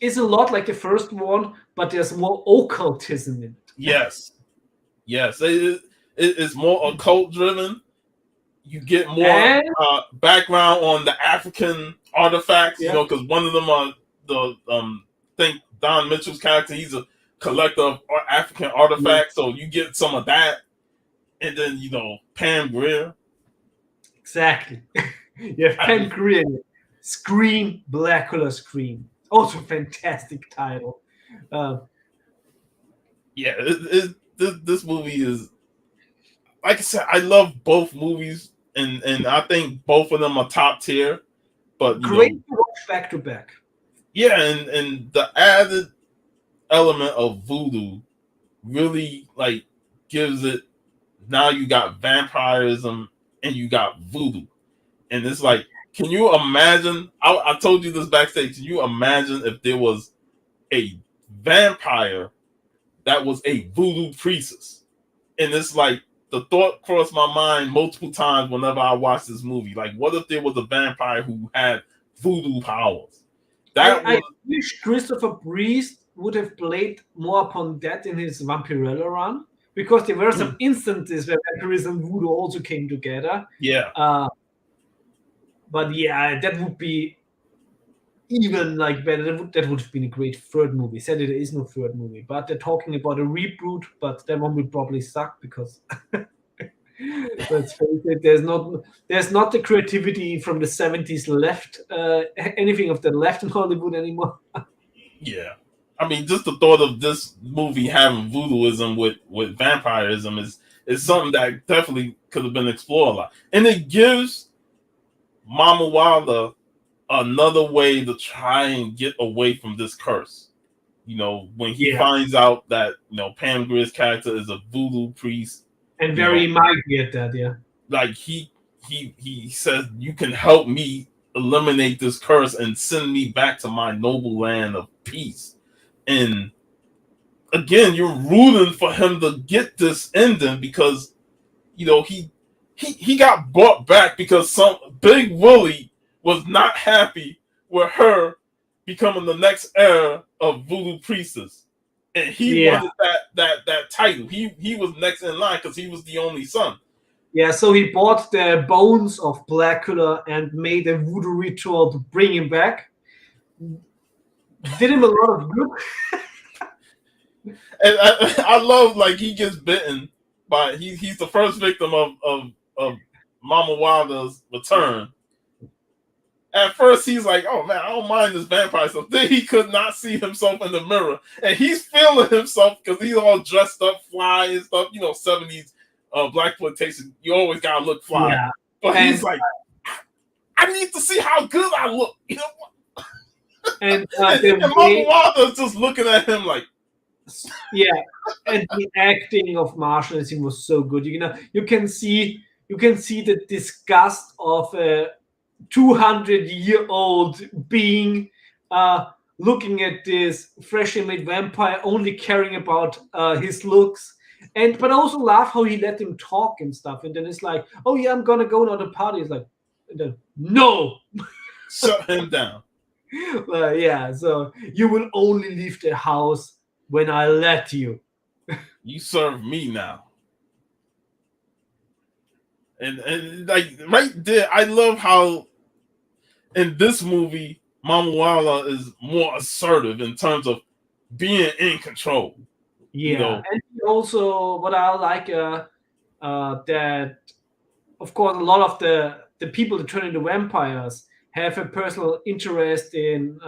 is a lot like the first one, but there's more occultism in it. Yes, yes. It's more occult driven. You get more And background on the African artifacts, yeah, because one of them are the think Don Mitchell's character. He's a collector of African yeah, artifacts, so you get some of that, and then Pam Grier. exactly. You have I Pen mean, Korean. Scream, Blacula Scream. Also fantastic title. Uh, yeah, this movie is like I said. I love both movies, and I think both of them are top tier. But Great to watch back to back. yeah, and the added element of voodoo really like gives it. Now you got vampirism and you got voodoo, and it's like, can you imagine? I told you this backstage. Can you imagine if there was a vampire that was a voodoo priestess? And it's like the thought crossed my mind multiple times whenever I watched this movie. Like, what if there was a vampire who had voodoo powers? That I was wish Christopher Priest would have played more upon that in his Vampirella run because there were some instances where vampirism and voodoo also came together. Yeah. But yeah, that would be even like better. That would have been a great third movie. Sadly, there is no third movie, but they're talking about a reboot. But that one will probably suck because let's face it, there's not the creativity from the 70s left. Anything of that left in Hollywood anymore. Yeah. I mean, just the thought of this movie having voodooism with vampirism is something that definitely could have been explored a lot. And it gives Mama Wilder another way to try and get away from this curse. When he finds out that, Pam Grier's character is a voodoo priest. And very mighty at that, yeah. Like he says, you can help me eliminate this curse and send me back to my noble land of peace. And again, you're rooting for him to get this ending because he got brought back because some Big Willie was not happy with her becoming the next heir of voodoo priestess, and he wanted that title. He was next in line because he was the only son. Yeah, so he bought the bones of Blacula and made a voodoo ritual to bring him back. Did him a lot of good. And I love, like, he gets bitten by he's the first victim of Mama Wilder's return. At first he's like, oh man, I don't mind this vampire stuff. Then he could not see himself in the mirror, and he's feeling himself because he's all dressed up, fly and stuff. 70s blaxploitation. You always gotta look fly, but he's like, I need to see how good I look. And Mama Wilder's just looking at him like. Yeah, and the acting of Marshall was so good. You can see the disgust of a 200-year-old being looking at this freshly made vampire, only caring about his looks, but I also laugh how he let him talk and stuff. And then it's like, oh yeah, I'm gonna go to the party. It's like, no, shut him down. Yeah, so you will only leave the house when I let you. You serve me now. And like right there, I love how in this movie, Mama Wilder is more assertive in terms of being in control. Yeah, and also what I like that, of course, a lot of the people that turn into vampires have a personal interest in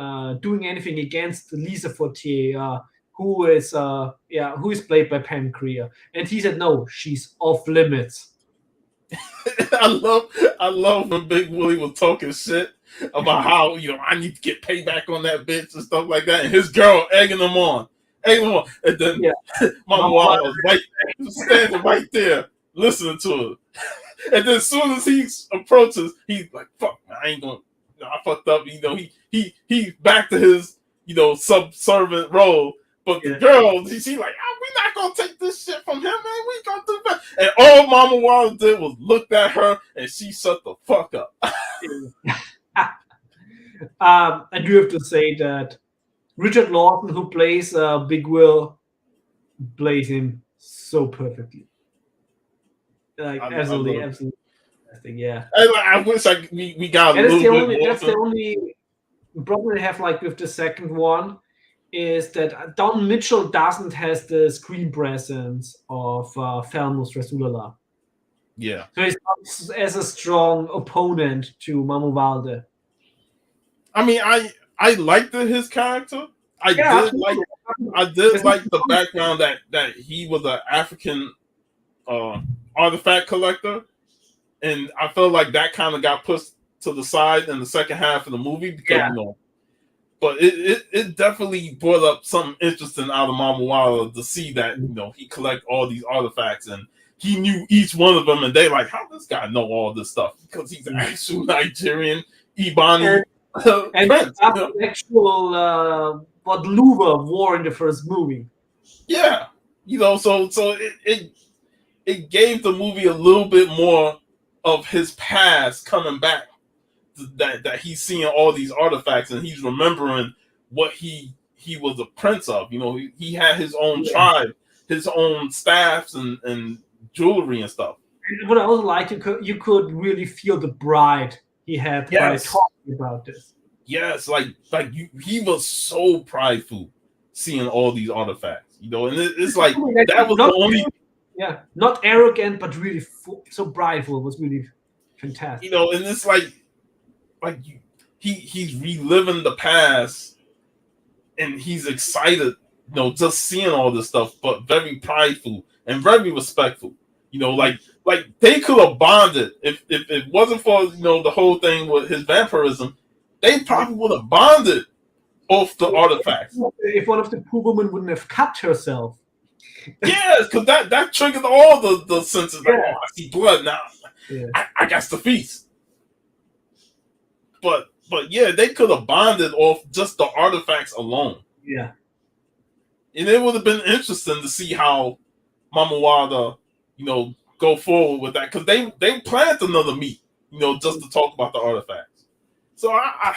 doing anything against Lisa Fortier, who is played by Pam Grier, and he said no, she's off limits. I love when Big Willie was talking shit about how I need to get payback on that bitch and stuff like that, and his girl egging him on, and then Mama Wilder was standing right there listening to her, and then as soon as he approaches, he's like, "Fuck, man, I ain't gonna, I fucked up." He back to his subservient role. But the girl, she's like, oh, we're not gonna take this shit from him, man. We gonna do that. And all Mama Wilder did was looked at her, and she shut the fuck up. I do have to say that Richard Lawson, who plays Big Will, plays him so perfectly. Like absolutely. Yeah. I wish we got a little bit more. That's the only problem I have, like, with the second one, is that Don Mitchell doesn't has the screen presence of Felmus Rasulullah. Yeah. So he's not as a strong opponent to Mama Wilder. I mean, I liked his character. I did like the background that he was an African artifact collector, and I felt like that kind of got pushed to the side in the second half of the movie because but it definitely brought up something interesting out of Mama Wilder to see that he collect all these artifacts and he knew each one of them, and they like, how does this guy know all this stuff? Because he's an actual Nigerian Ibani and prince, actual what Luva wore in the first movie. Yeah, so it gave the movie a little bit more of his past coming back. That he's seeing all these artifacts and he's remembering what he was a prince of. He had his own tribe his own staffs and jewelry and stuff. What I also like, you could really feel the pride he had by Yes, talking about this. yes, he was so prideful seeing all these artifacts, and it's like that was Not the only, not arrogant, but really so prideful. It was really fantastic. and it's like he's reliving the past and he's excited, just seeing all this stuff, but very prideful and very respectful. Like they could have bonded if it wasn't for the whole thing with his vampirism. They probably would have bonded off the artifacts. If one of the poor women wouldn't have cut herself. Yes, because that triggered all the senses. Like, I see blood now. Yeah. I got the feast. But yeah, they could have bonded off just the artifacts alone. Yeah. And it would have been interesting to see how Mama Wada, go forward with that, because they planned another meet, just to talk about the artifacts. So I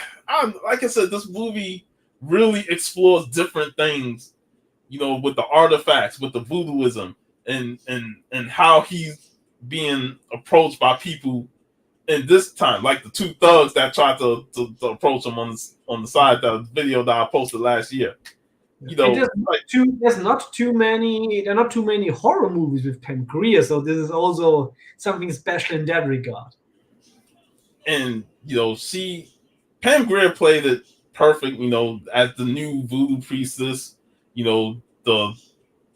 like I said, this movie really explores different things, with the artifacts, with the voodooism, and how he's being approached by people in this time, like the two thugs that tried to approach him on the side, the video that I posted last year. There are not too many horror movies with Pam Grier, so this is also something special in that regard. And Pam Grier played it perfect, as the new voodoo priestess. The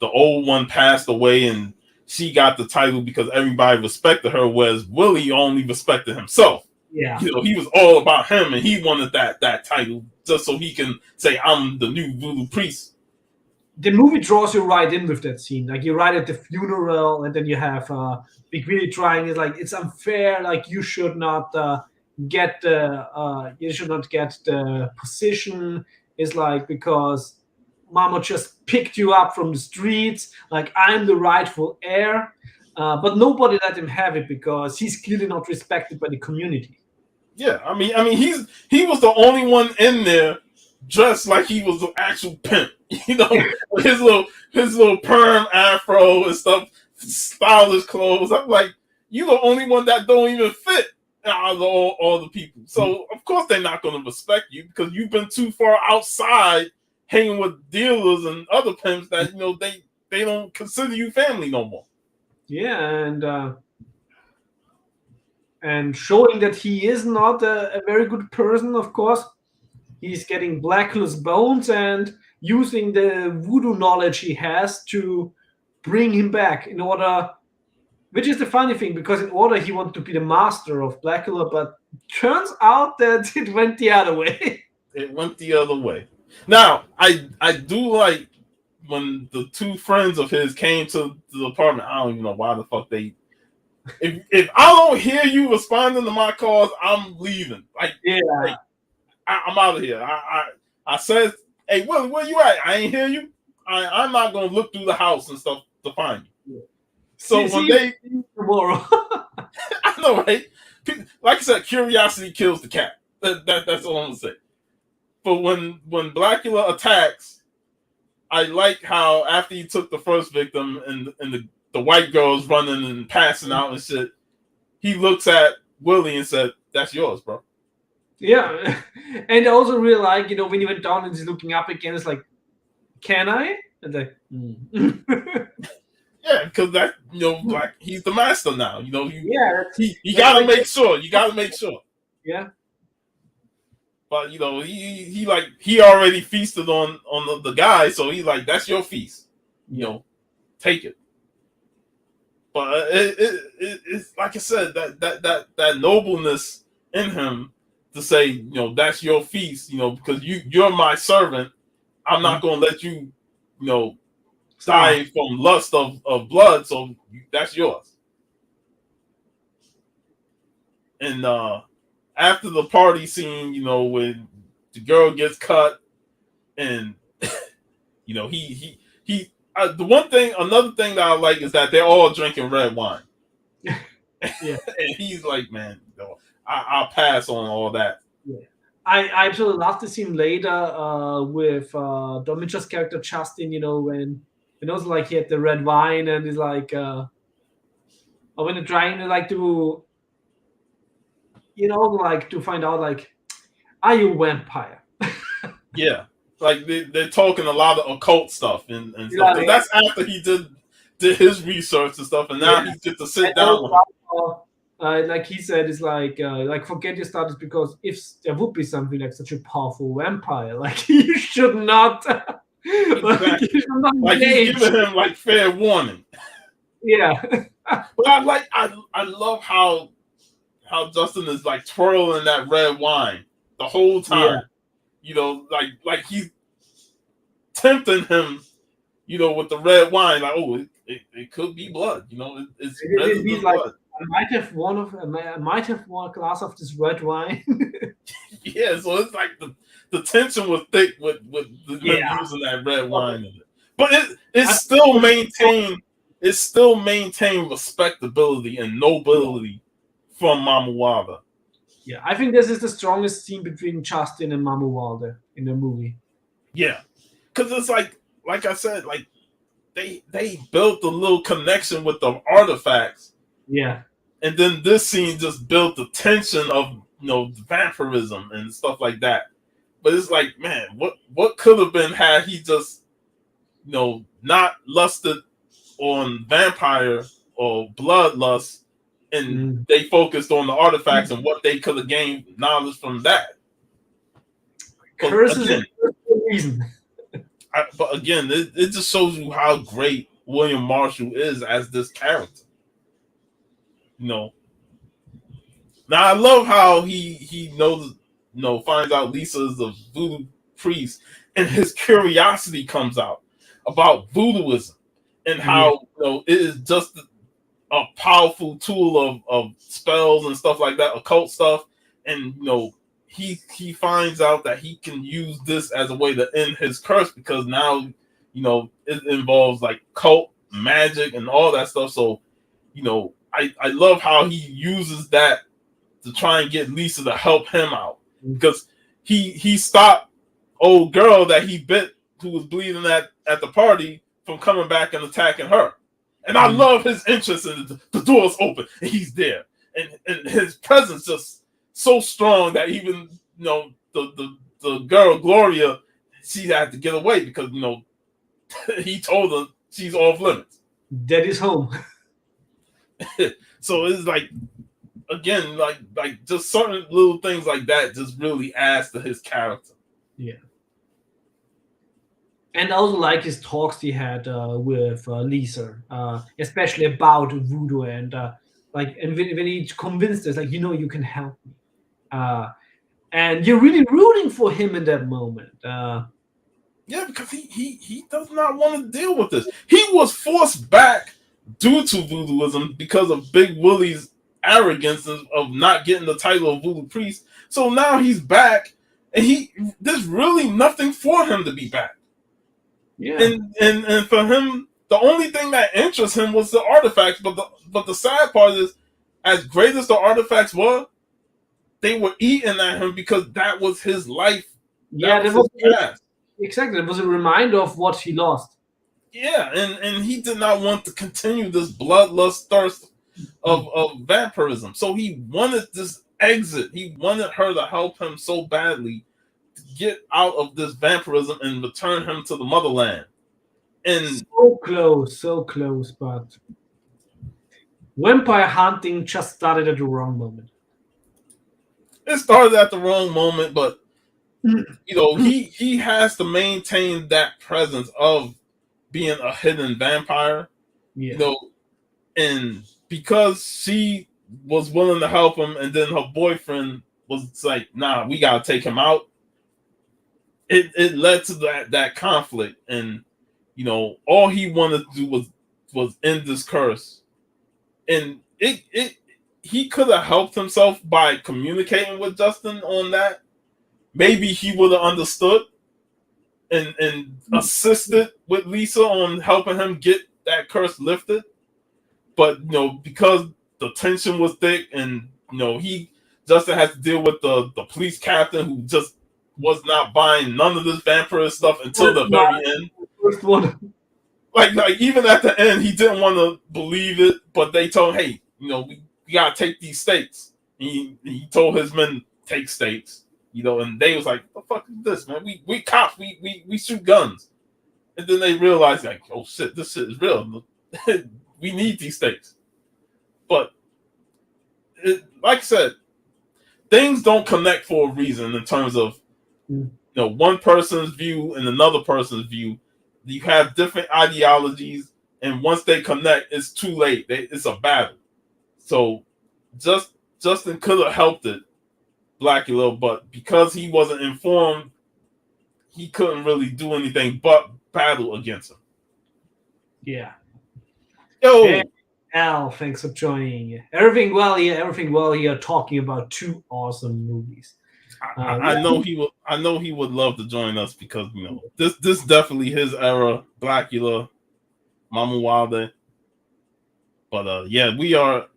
old one passed away and she got the title because everybody respected her, whereas Willie only respected himself. Yeah. He was all about him and he wanted that title just so he can say, I'm the new voodoo priest. The movie draws you right in with that scene. Like, you're right at the funeral, and then you have Big Willie trying. It's like, it's unfair. Like, you should not get the position. It's like, because Mama just picked you up from the streets. Like, I'm the rightful heir. But nobody let him have it because he's clearly not respected by the community. Yeah, I mean, he was the only one in there dressed like he was an actual pimp. With his little perm afro and stuff, stylish clothes. I'm like, you the only one that don't even fit out of all the people. So of course they're not going to respect you because you've been too far outside hanging with dealers and other pimps that they don't consider you family no more. Yeah, and showing that he is not a very good person, of course. He's getting Blacula's bones and using the voodoo knowledge he has to bring him back in order, which is the funny thing, because in order he wanted to be the master of Blacula, but turns out that it went the other way. It went the other way. Now, I do like when the two friends of his came to the apartment. I don't even know why the fuck they. If I don't hear you responding to my calls, I'm leaving. I'm out of here. I said, hey, where you at? I ain't hear you. I'm not gonna look through the house and stuff to find you. Yeah. So when tomorrow, I know, right? Like I said, curiosity kills the cat. That's all I'm gonna say. But when Blacula attacks, I like how after he took the first victim and the white girl's running and passing out and shit, he looks at Willie and said, "That's yours, bro." Yeah, and I also really like, when he went down and he's looking up again, it's like, can I? And like, yeah, because that like he's the master now. You gotta make sure. You gotta make sure. Yeah. But he already feasted on the guy, so he's like, that's your feast. Take it. But it's like I said, that nobleness in him to say, that's your feast, because you're my servant. I'm not going to let you, die from lust of blood. So that's yours. And after the party scene, when the girl gets cut and, another thing that I like is that they're all drinking red wine. Yeah. And he's like, man, I'll pass on all that. Yeah, I absolutely love the scene later with Domicha's character Justin. When And also like he had the red wine and he's like when they're trying to like to like to find out like, are you a vampire? Yeah, like they're talking a lot of occult stuff and stuff Yeah, because that's after he did his research and stuff, and yeah. now he get to And sit down with him. also, like he said, it's like forget your status because if there would be something like such a powerful vampire, like you should not, like you Exactly. should not Like he's engage. giving him like fair warning. Yeah, But I love how Justin is like twirling that red wine the whole yeah. time. You know, like he's tempting him. You know, with the red wine, like it could be blood. You know, it's redder He's than like, blood. I might have one glass of this red wine. Yeah, so it's like the tension was thick with him Yeah. using that red wine in it. But I it's still maintained respectability and nobility from Mama Waba. Yeah, I think this is the strongest scene between Justin and Mamu Walder in the movie. Yeah. Cause it's like I said, like they built a little connection with the artifacts, Yeah, and then this scene just built the tension of vampirism and stuff like that. But it's like, man, what could have been had he just not lusted on vampire or bloodlust, and they focused on the artifacts and what they could have gained knowledge from that. curses again, for a reason. But again, it just shows you how great William Marshall is as this character. Now I love how he knows, finds out Lisa is a voodoo priest, and his curiosity comes out about voodooism and how it is just a powerful tool of spells and stuff like that, occult stuff, and he finds out that he can use this as a way to end his curse because now it involves like cult magic and all that stuff. So I love how he uses that to try and get Lisa to help him out because he stopped old girl that he bit who was bleeding at the party from coming back and attacking her. And I love his interest in the door's open and he's there. And his presence just so strong that even the girl Gloria, she had to get away because he told her she's off limits. Daddy's home. So it's like again, like just certain little things like that just really adds to his character. Yeah. And also like his talks he had with Lisa, especially about voodoo and and when he convinced us, like you can help me, and you're really rooting for him in that moment. Yeah, because he does not want to deal with this. He was forced back due to voodooism because of Big Willie's arrogance of not getting the title of voodoo priest. So now he's back, and there's really nothing for him to be back. Yeah, and for him, the only thing that interests him was the artifacts. But the sad part is, as great as the artifacts were, they were eating at him because that was his life. yeah, that was his past. Exactly. It was a reminder of what he lost. Yeah, and he did not want to continue this bloodlust thirst of vampirism. So he wanted this exit. He wanted her to help him so badly to get out of this vampirism and return him to the motherland. And so close, but vampire hunting just started at the wrong moment. it started at the wrong moment, but he has to maintain that presence of being a hidden vampire. Yeah. And because she was willing to help him, and then her boyfriend was like, "Nah, we gotta take him out." It led to that conflict, and all he wanted to do was end this curse, and he could have helped himself by communicating with Justin on that. Maybe he would have understood and assisted with Lisa on helping him get that curse lifted. But because the tension was thick, and Justin has to deal with the police captain who just was not buying none of this vampire stuff until the very end. First one. Like even at the end, he didn't want to believe it, but they told him, hey, we gotta take these stakes. He told his men take stakes, and they was like, "The fuck is this, man? We cops, we shoot guns." And then they realized, like, "Oh shit, this shit is real. We need these stakes." But like I said, things don't connect for a reason in terms of one person's view and another person's view. You have different ideologies, and once they connect, it's too late. It's a battle. So Justin could have helped it, Blacula, but because he wasn't informed, he couldn't really do anything but battle against him. Yeah. Hey, Yo, Al, thanks for joining. Everything well here. Everything well here. Talking about two awesome movies. I know he would. I know he would love to join us because this definitely his era. Blacula, Mama Wilde. But yeah, we are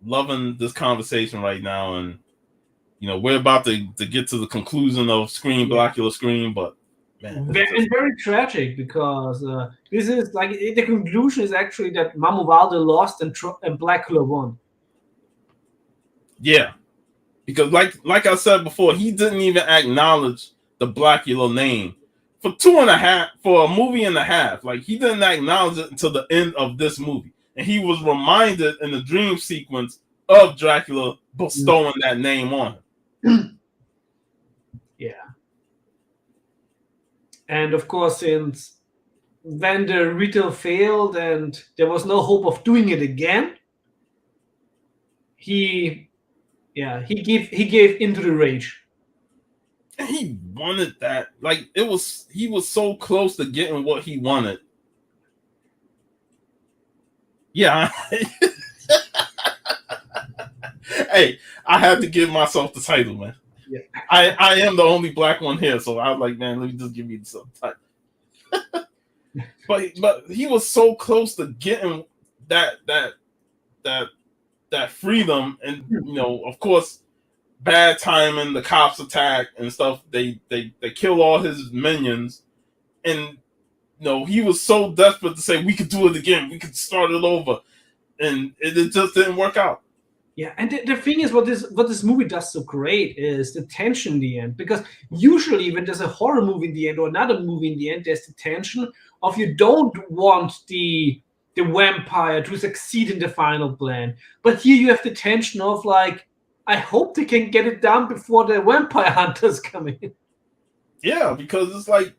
loving this conversation right now, and we're about to get to the conclusion of Scream, Blacula Scream, but man, and very tragic because this is like the conclusion is actually that Mamuvalde lost and Blacula won. Yeah, because like I said before, he didn't even acknowledge the Blacula name for a movie and a half. Like he didn't acknowledge it until the end of this movie, and he was reminded in the dream sequence of Dracula bestowing that name on him. Yeah, and of course, since when the ritual failed and there was no hope of doing it again, he gave into the rage. And he wanted that. Like he was so close to getting what he wanted. Yeah. Hey, I had to give myself the title, man. Yeah. I am the only black one here, so I was like, man, let me just give you the subtitle. but he was so close to getting that freedom, and of course, bad timing, the cops attack and stuff. They kill all his minions, and he was so desperate to say we could do it again, we could start it over, and it just didn't work out. Yeah, and the thing is, what this movie does so great is the tension in the end. Because usually, when there's a horror movie in the end or another movie in the end, there's the tension of you don't want the vampire to succeed in the final plan. But here you have the tension of like, I hope they can get it done before the vampire hunters come in. Yeah, because it's like,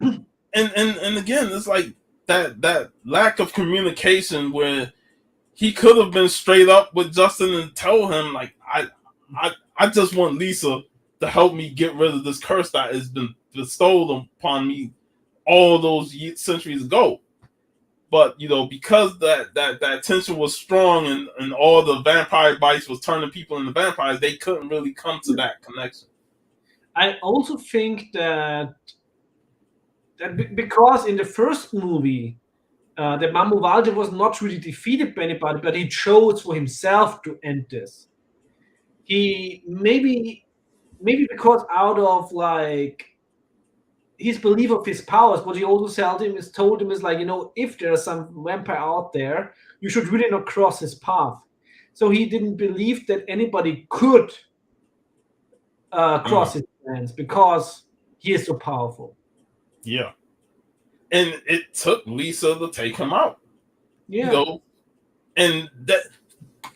and again, it's like that lack of communication where he could have been straight up with Justin and tell him like, I just want Lisa to help me get rid of this curse that has been bestowed upon me all those centuries ago. But because that tension was strong, and all the vampire bites was turning people into vampires, they couldn't really come to that connection. I also think that because in the first movie, that Mamuvalde was not really defeated by anybody, but he chose for himself to end this. He maybe because out of like his belief of his powers, what he also told him is like, if there's some vampire out there, you should really not cross his path. So he didn't believe that anybody could cross his plans because he is so powerful. Yeah. And it took Lisa to take him out. Yeah. And that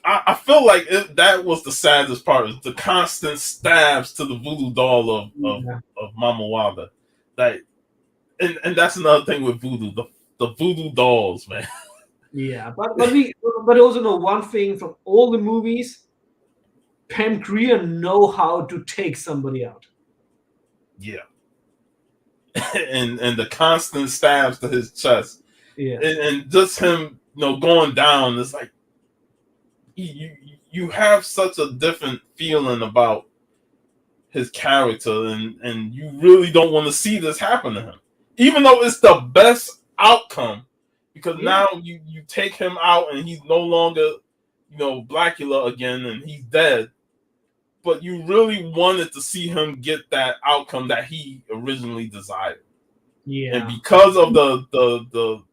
I feel like that was the saddest part, is the constant stabs to the voodoo doll of Mama Wanda. And that's another thing with voodoo, the voodoo dolls, man. Yeah, but also know one thing from all the movies, Pam Grier know how to take somebody out. Yeah. and the constant stabs to his chest. Yeah. And just him, going down, it's like you have such a different feeling about his character, and you really don't want to see this happen to him. Even though it's the best outcome, because now you take him out and he's no longer, Blacula again, and he's dead. But you really wanted to see him get that outcome that he originally desired. And Yeah. because of the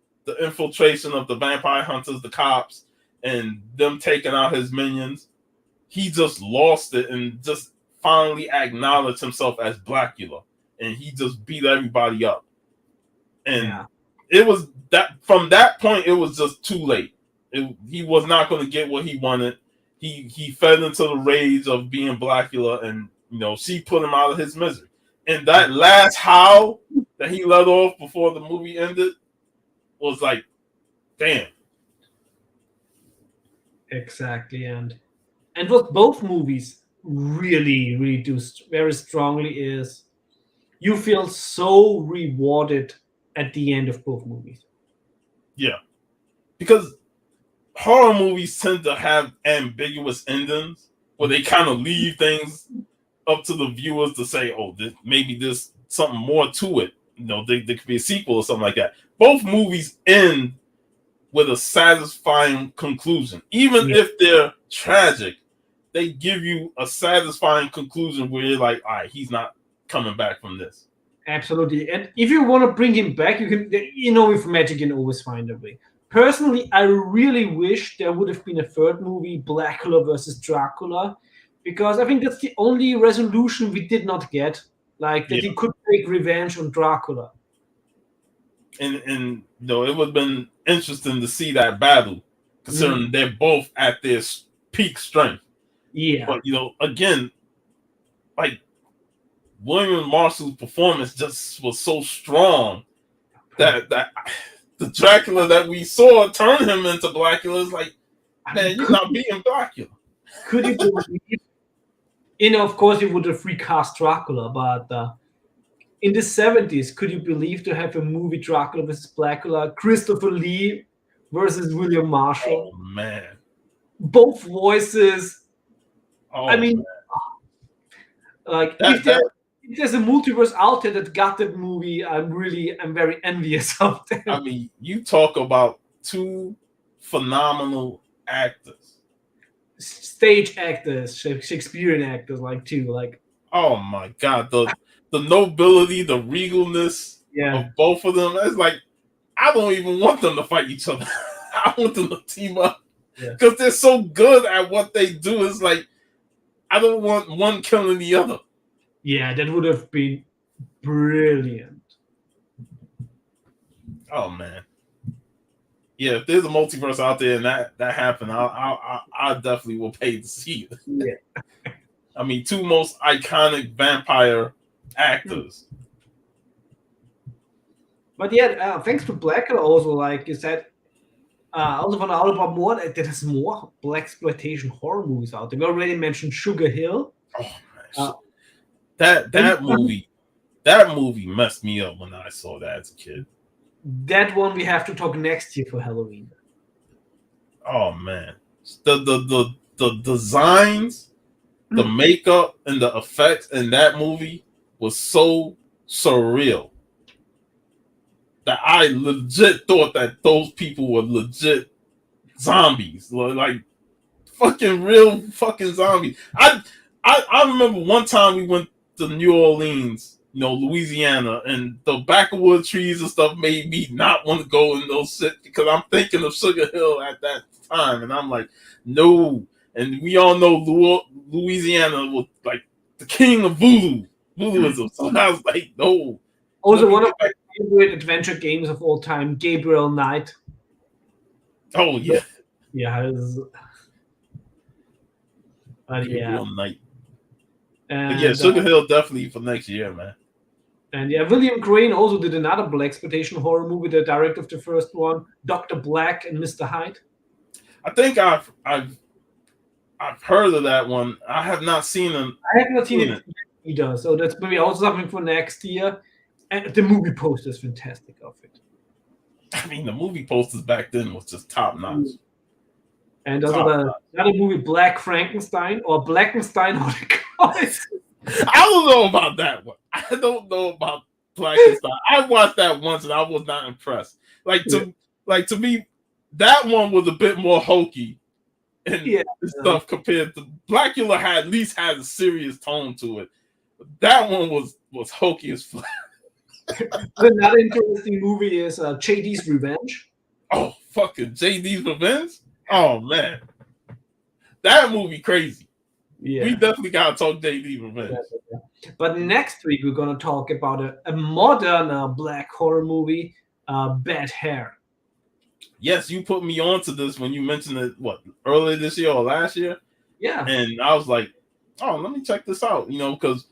infiltration of the vampire hunters, the cops, and them taking out his minions, he just lost it and just finally acknowledged himself as Blacula, and he just beat everybody up. And Yeah. it was that from that point, it was just too late. He was not going to get what he wanted. He fed into the rage of being Blacula, and she put him out of his misery. And that last howl that he let off before the movie ended was like, damn. Exactly. And what both movies really do very strongly is you feel so rewarded at the end of both movies. Yeah, because horror movies tend to have ambiguous endings where they kind of leave things up to the viewers to say, oh, maybe there's something more to it. There could be a sequel or something like that. Both movies end with a satisfying conclusion. Even Yeah. if they're tragic, they give you a satisfying conclusion where you're like, all right, he's not coming back from this. Absolutely. And if you want to bring him back, you can, with magic, you can always find a way. Personally, I really wish there would have been a third movie, Blacula versus Dracula, because I think that's the only resolution we did not get. Like, that Yeah. he could take revenge on Dracula. And it would have been interesting to see that battle, considering they're both at their peak strength. Yeah. But again, like William Marshall's performance just was so strong that the Dracula that we saw turn him into Blacula is like, man, you're not being Blacula. Could you believe? Of course, you would have recast Dracula, but in the 70s, could you believe to have a movie Dracula versus Blacula, Christopher Lee versus William Marshall? Oh man, both voices. oh, I mean, man. like if there's a multiverse out there that got that movie, I'm very envious of them. I mean, you talk about two phenomenal actors, Stage actors, Shakespearean actors, like oh my god, the nobility, the regalness yeah, of both of them. It's like I don't even want them to fight each other. I want them to team up because they're so good at what they do. It's like I don't want one killing the other. Yeah, that would have been brilliant. Oh man, yeah. If there's a multiverse out there and that happened, I definitely will pay to see it. Yeah. I mean, two most iconic vampire actors. But yeah, thanks to Blacula also, like you said, I also found out about more that there's more blaxploitation horror movies out there. We already mentioned Sugar Hill. Oh man, that movie messed me up when I saw that as a kid. That one we have to talk next year for Halloween. Oh man, the designs, the makeup, and the effects in that movie was so surreal that I legit thought that those people were legit zombies, like fucking real fucking zombies. I remember one time we went to New Orleans, Louisiana, and the backwoods trees and stuff made me not want to go in those shit because I'm thinking of Sugar Hill at that time, and I'm like, no. And we all know Louisiana was like the king of voodooism. So I was like, no. Also, one of my favorite adventure games of all time, Gabriel Knight. Oh yeah, yeah. Gabriel Knight. And, yeah, Sugar Hill definitely for next year, man. And yeah, William Crane also did another blaxploitation horror movie, the director of the first one, Dr. Black and Mr. Hyde. I think I've heard of that one. I have not seen it. I have not seen it either, so that's maybe also something for next year. And the movie poster is fantastic of it. I mean, the movie posters back then was just top notch. And also another movie, Black Frankenstein or Blackenstein, what they call it. I don't know about that one. I don't know about Blackenstein. I watched that once and I was not impressed. To me, that one was a bit more hokey and stuff compared to Blacula. At least had a serious tone to it. That one was hokey as fuck. Another interesting movie is JD's Revenge. Oh, fucking JD's Revenge. Oh man, that movie crazy. We Yeah. definitely gotta talk JD Revenge. But next week we're gonna talk about a modern black horror movie, Bad Hair. Yes, you put me onto this when you mentioned it. What, earlier this year or last year? Yeah. And I was like, oh, let me check this out. Because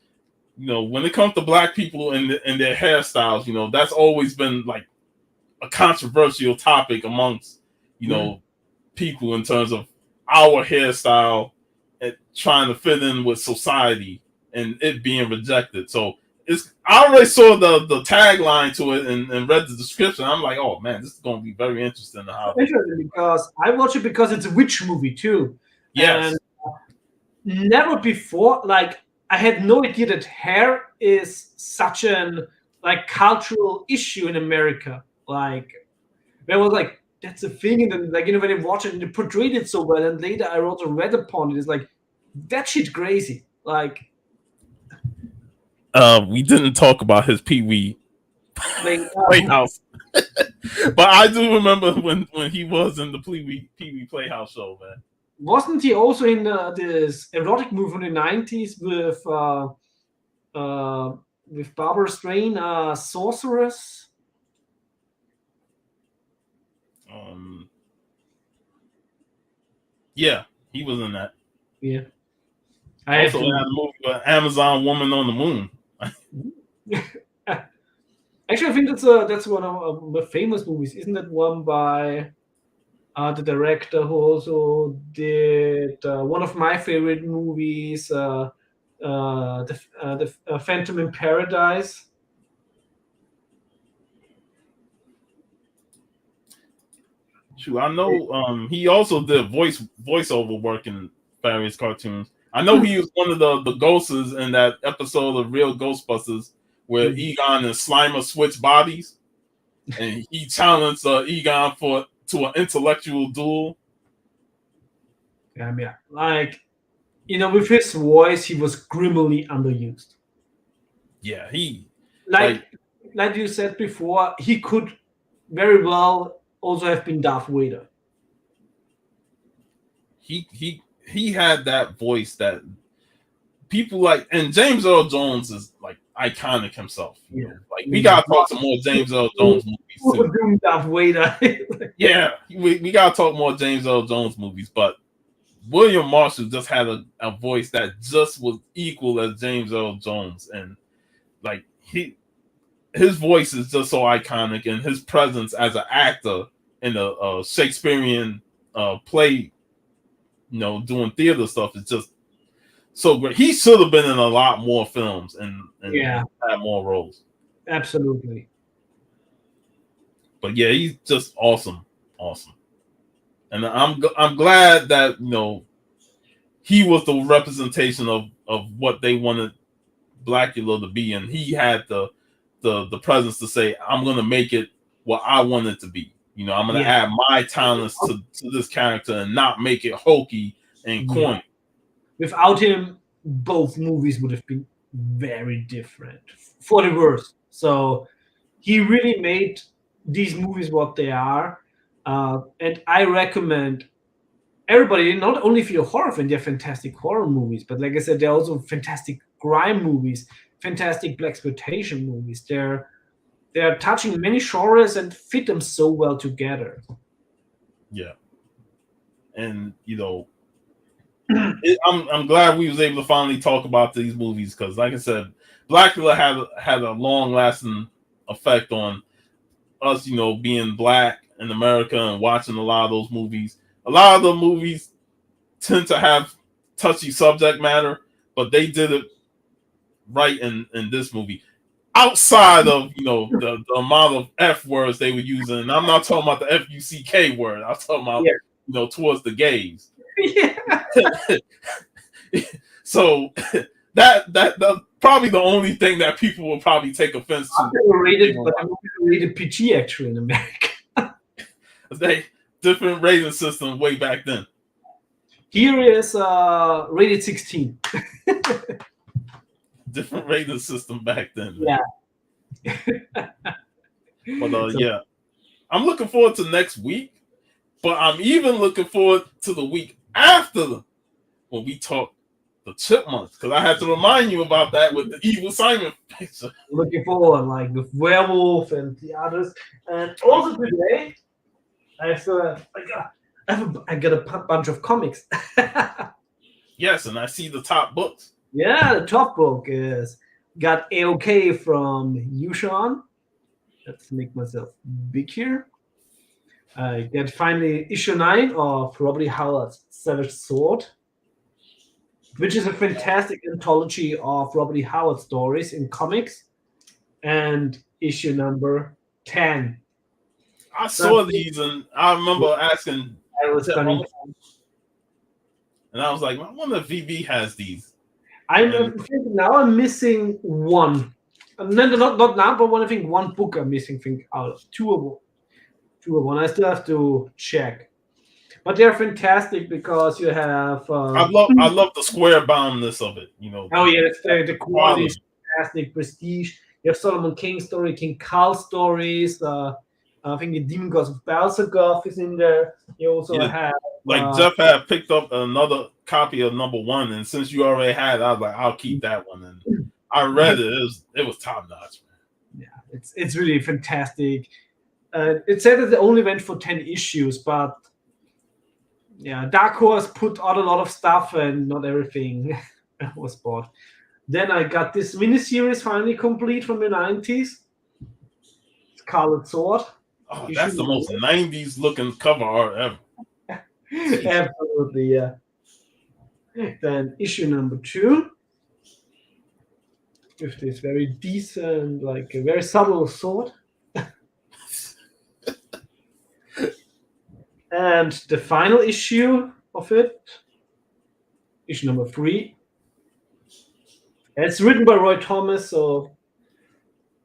when it comes to black people and their hairstyles, that's always been like a controversial topic amongst people in terms of our hairstyle and trying to fit in with society and it being rejected. So I already saw the tagline to it and read the description. I'm like, oh man, this is going to be very interesting to how they. Interesting because I watch it because it's a witch movie too, Yes. and never before, like I had no idea that hair is such an like cultural issue in America. Like there was like that's a thing, and then like when they watch it and they portrayed it so well, and later I also read upon it. It's like that shit crazy. Like We didn't talk about his Pee Wee like Playhouse, but I do remember when he was in the Pee Wee Playhouse show, man. wasn't he also in this erotic movie from the 90s with Barbara Strain, Sorceress? Yeah, he was in that. Yeah. I also had a movie with Amazon Woman on the Moon. Actually, I think that's one of the famous movies. Isn't that one by the director who also did one of my favorite movies, the Phantom in Paradise? Shoot, I know he also did voiceover work in various cartoons. I know he was one of the ghosts in that episode of Real Ghostbusters where Egon and Slimer switch bodies, and he challenged Egon to an intellectual duel. Yeah, like with his voice, he was criminally underused. Yeah, he like you said before, he could very well also have been Darth Vader. He had that voice that people like, and James Earl Jones is like iconic himself. Like we gotta talk some more James Earl Jones movies too. Darth Vader. Yeah, we gotta talk more James Earl Jones movies, but William Marshall just had a voice that just was equal as James Earl Jones, and like his voice is just so iconic, and his presence as an actor in a Shakespearean play, doing theater stuff is just so great. He should have been in a lot more films and had more roles. Absolutely. But yeah, he's just awesome, and I'm glad that he was the representation of what they wanted Blacula to be, and he had the presence to say, I'm gonna make it what I want it to be. I'm gonna add my talents to this character and not make it hokey and corny. Without him, both movies would have been very different for the worse. So he really made these movies what they are, and I recommend everybody, not only if you're a horror fan, they're fantastic horror movies, but like I said, they're also fantastic crime movies, fantastic blaxploitation movies. They're touching many genres and fit them so well together. Yeah, and I'm glad we was able to finally talk about these movies because, like I said, Blacula had a long lasting effect on us. Being black in America and watching a lot of those movies. A lot of the movies tend to have touchy subject matter, but they did it right in this movie. Outside of the amount of F words they were using, and I'm not talking about the FUCK word. I'm talking about towards the gays. Yeah. So that's probably the only thing that people will probably take offense to. Rated PG actually in America. They different rating system way back then. Here is rated 16. Different rating system back then. Man. Yeah. But yeah, I'm looking forward to next week. But I'm even looking forward to the week after when we talk the Chipmunks, because I had to remind you about that with the Evil Simon picture. Looking forward, like with Werewolf and the others. And also today, I got a bunch of comics. Yes, and I see the top books. Yeah, the top book is got AOK from Yushan. Let's make myself big here. I get finally issue 9 of Robert Howard's Savage Sword, which is a fantastic anthology of Robert Howard stories in comics, and issue number 10. I saw these and I remember asking, I was stunning. and I was like, I wonder if VB has these. I'm thinking now I'm missing one. No, not now, but one. I think one book I'm missing. Think out of two of one. I still have to check. But they're fantastic because you have. I love the square boundness of it. You know. Oh yeah, it's the quality is fantastic, prestige. You have Solomon King story, King Carl stories. I think the Demon Gods of Balsagoth is in there. You also have Jeff had picked up another copy of number 1, and since you already had it, I was like, I'll keep that one. And I read it. It was top notch, man. Yeah, it's really fantastic. It said that it only went for 10 issues, but yeah, Dark Horse put out a lot of stuff, and not everything was bought. Then I got this miniseries finally complete from the 90s. Scarlet Sword. Oh, that's the most 90s looking cover art ever. Absolutely, yeah. Then issue number 2. With this very decent, like a very subtle sword. And the final issue of it, issue number 3. It's written by Roy Thomas, so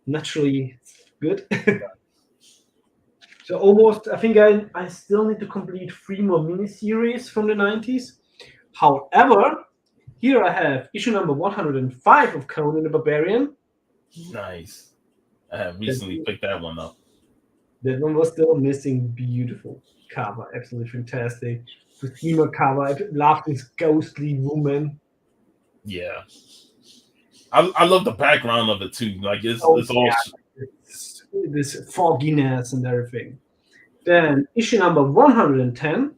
naturally it's good. So almost, I think I still need to complete 3 more miniseries from the 90s. However, here I have issue number 105 of Conan the Barbarian. Nice. I have recently picked that one up. That one was still missing. Beautiful cover, absolutely fantastic. Fatima cover. I love this ghostly woman. Yeah, I love the background of it too. Like it's all this fogginess and everything. Then issue number 110.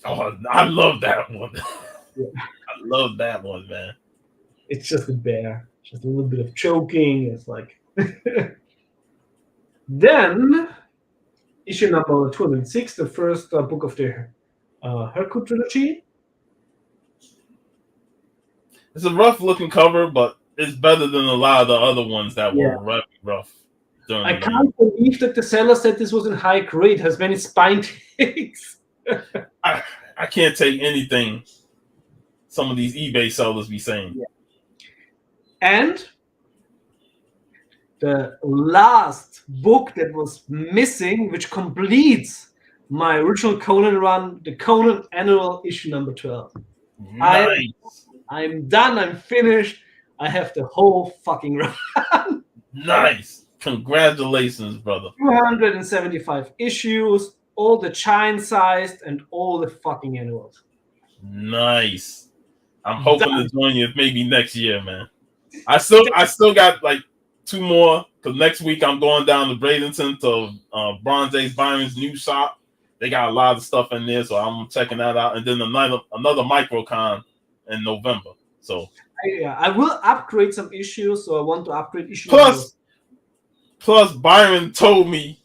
Oh, I love that one. Yeah. I love that one, man. It's just a bear, just a little bit of choking. It's like. Then issue number 206, the first book of the Hercule trilogy. It's a rough looking cover, but it's better than a lot of the other ones that were rough. I can't believe that the seller said this was in high grade. Has many spine ticks. I can't take anything some of these eBay sellers be saying. Yeah. And the last book that was missing, which completes my original Conan run, the Conan Annual issue number 12. Nice. I'm done. I'm finished. I have the whole fucking run. Nice. Congratulations, brother. 275 issues, all the giant-sized, and all the fucking annuals. Nice. I'm hoping to join you maybe next year, man. I still got like 2 more, because next week I'm going down to Bradenton to Bronze Age Byron's new shop. They got a lot of stuff in there, so I'm checking that out. And then another MicroCon in November. So I will upgrade some issues, so I want to upgrade issues. Plus, Byron told me,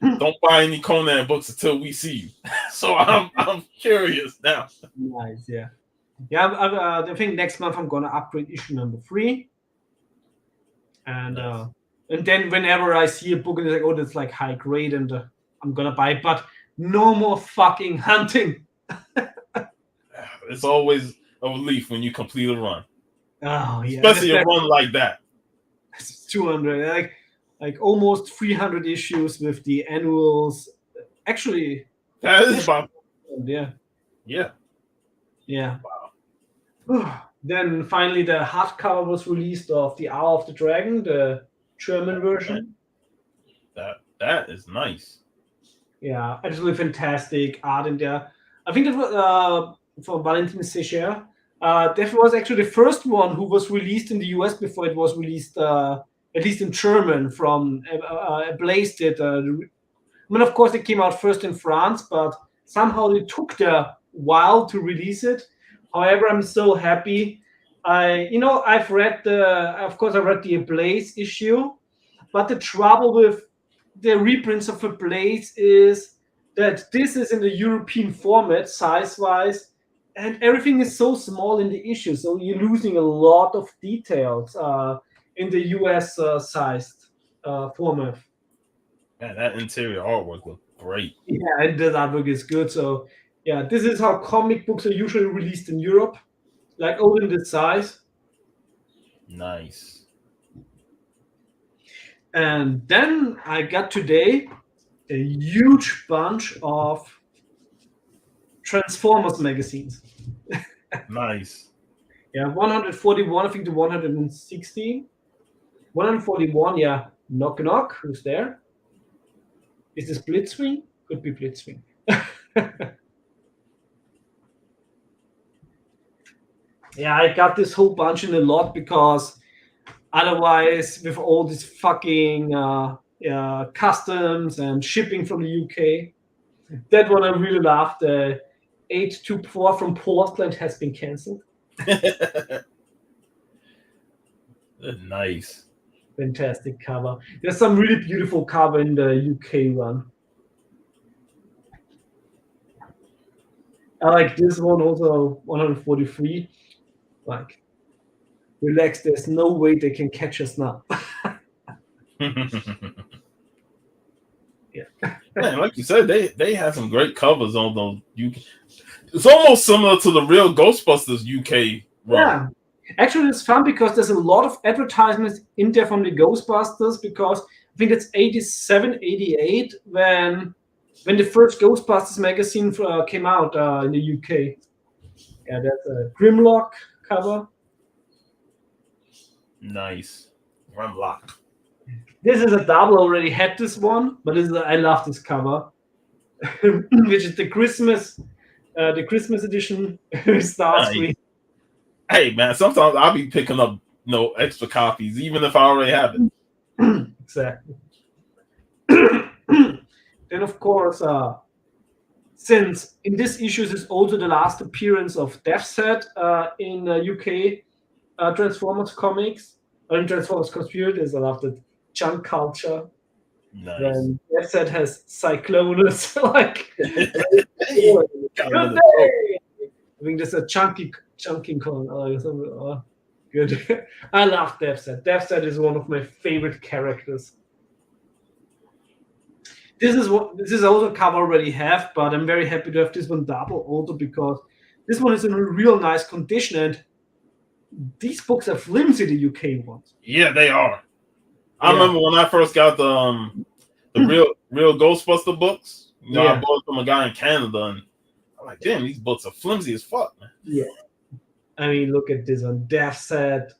don't buy any Conan books until we see you. So I'm curious now. Nice, yeah. Yeah, I think next month I'm gonna upgrade issue number 3. And then whenever I see a book and it's like, oh, that's like high grade, and I'm gonna buy it. But no more fucking hunting. It's always a relief when you complete a run. Oh yeah, especially a run like that. It's 200, like almost 300 issues with the annuals. Actually, that is about yeah. Wow. Then finally, the hardcover was released of The Hour of the Dragon, the German version. That is nice. Yeah, absolutely fantastic art in there. I think that was from Valentin Secher. That was actually the first one who was released in the US before it was released, at least in German, from Blaze did. I mean, of course, it came out first in France, but somehow it took a while to release it. However, I'm so happy. I've read of course, I read the Blaze issue, but the trouble with the reprints of Ablaze is that this is in the European format, size-wise, and everything is so small in the issue, so you're losing a lot of details in the US sized format. Man, that interior artwork looked great. Yeah, and the artwork is good. So yeah, this is how comic books are usually released in Europe, like all in this size. Nice. And then I got today a huge bunch of Transformers magazines. Nice. Yeah, 141, I think to 116. 141, yeah. Knock knock, who's there? Is this Blitzwing? Could be Blitzwing. Yeah, I got this whole bunch in a lot because otherwise, with all this fucking customs and shipping from the UK, that one I really loved. 824 from Portland has been cancelled. Nice. Fantastic cover. There's some really beautiful cover in the UK one. I like this one also, 143. Like, relax, there's no way they can catch us now. Yeah. Man, like you said, they have some great covers on those UK. It's almost similar to the real Ghostbusters UK run. Yeah. Actually, it's fun because there's a lot of advertisements in there from the Ghostbusters, because I think it's 87, 88 when the first Ghostbusters magazine came out in the UK. Yeah, that's a Grimlock cover. Nice. Grimlock. This is a double. Already had this one, but I love this cover, which is the Christmas edition. Starscream. Nice. Hey man, sometimes I'll be picking up extra copies, even if I already have it. Exactly. Then of course, since in this issue is also the last appearance of Deathset in UK Transformers comics, or in Transformers Conspirators, I love that junk culture. Nice. When Deathset has Cyclonus, like Hey, good day! I think there's a chunking con. Good. I love Deathset. Deathset is one of my favorite characters. This is also a cover I already have, but I'm very happy to have this one double also because this one is in a real nice condition, and these books are flimsy, the UK ones. Yeah, they are. I remember when I first got the real Ghostbuster books. I bought it from a guy in Canada, and I'm like, damn, these books are flimsy as fuck, man. Yeah. I mean, look at this one. Deathset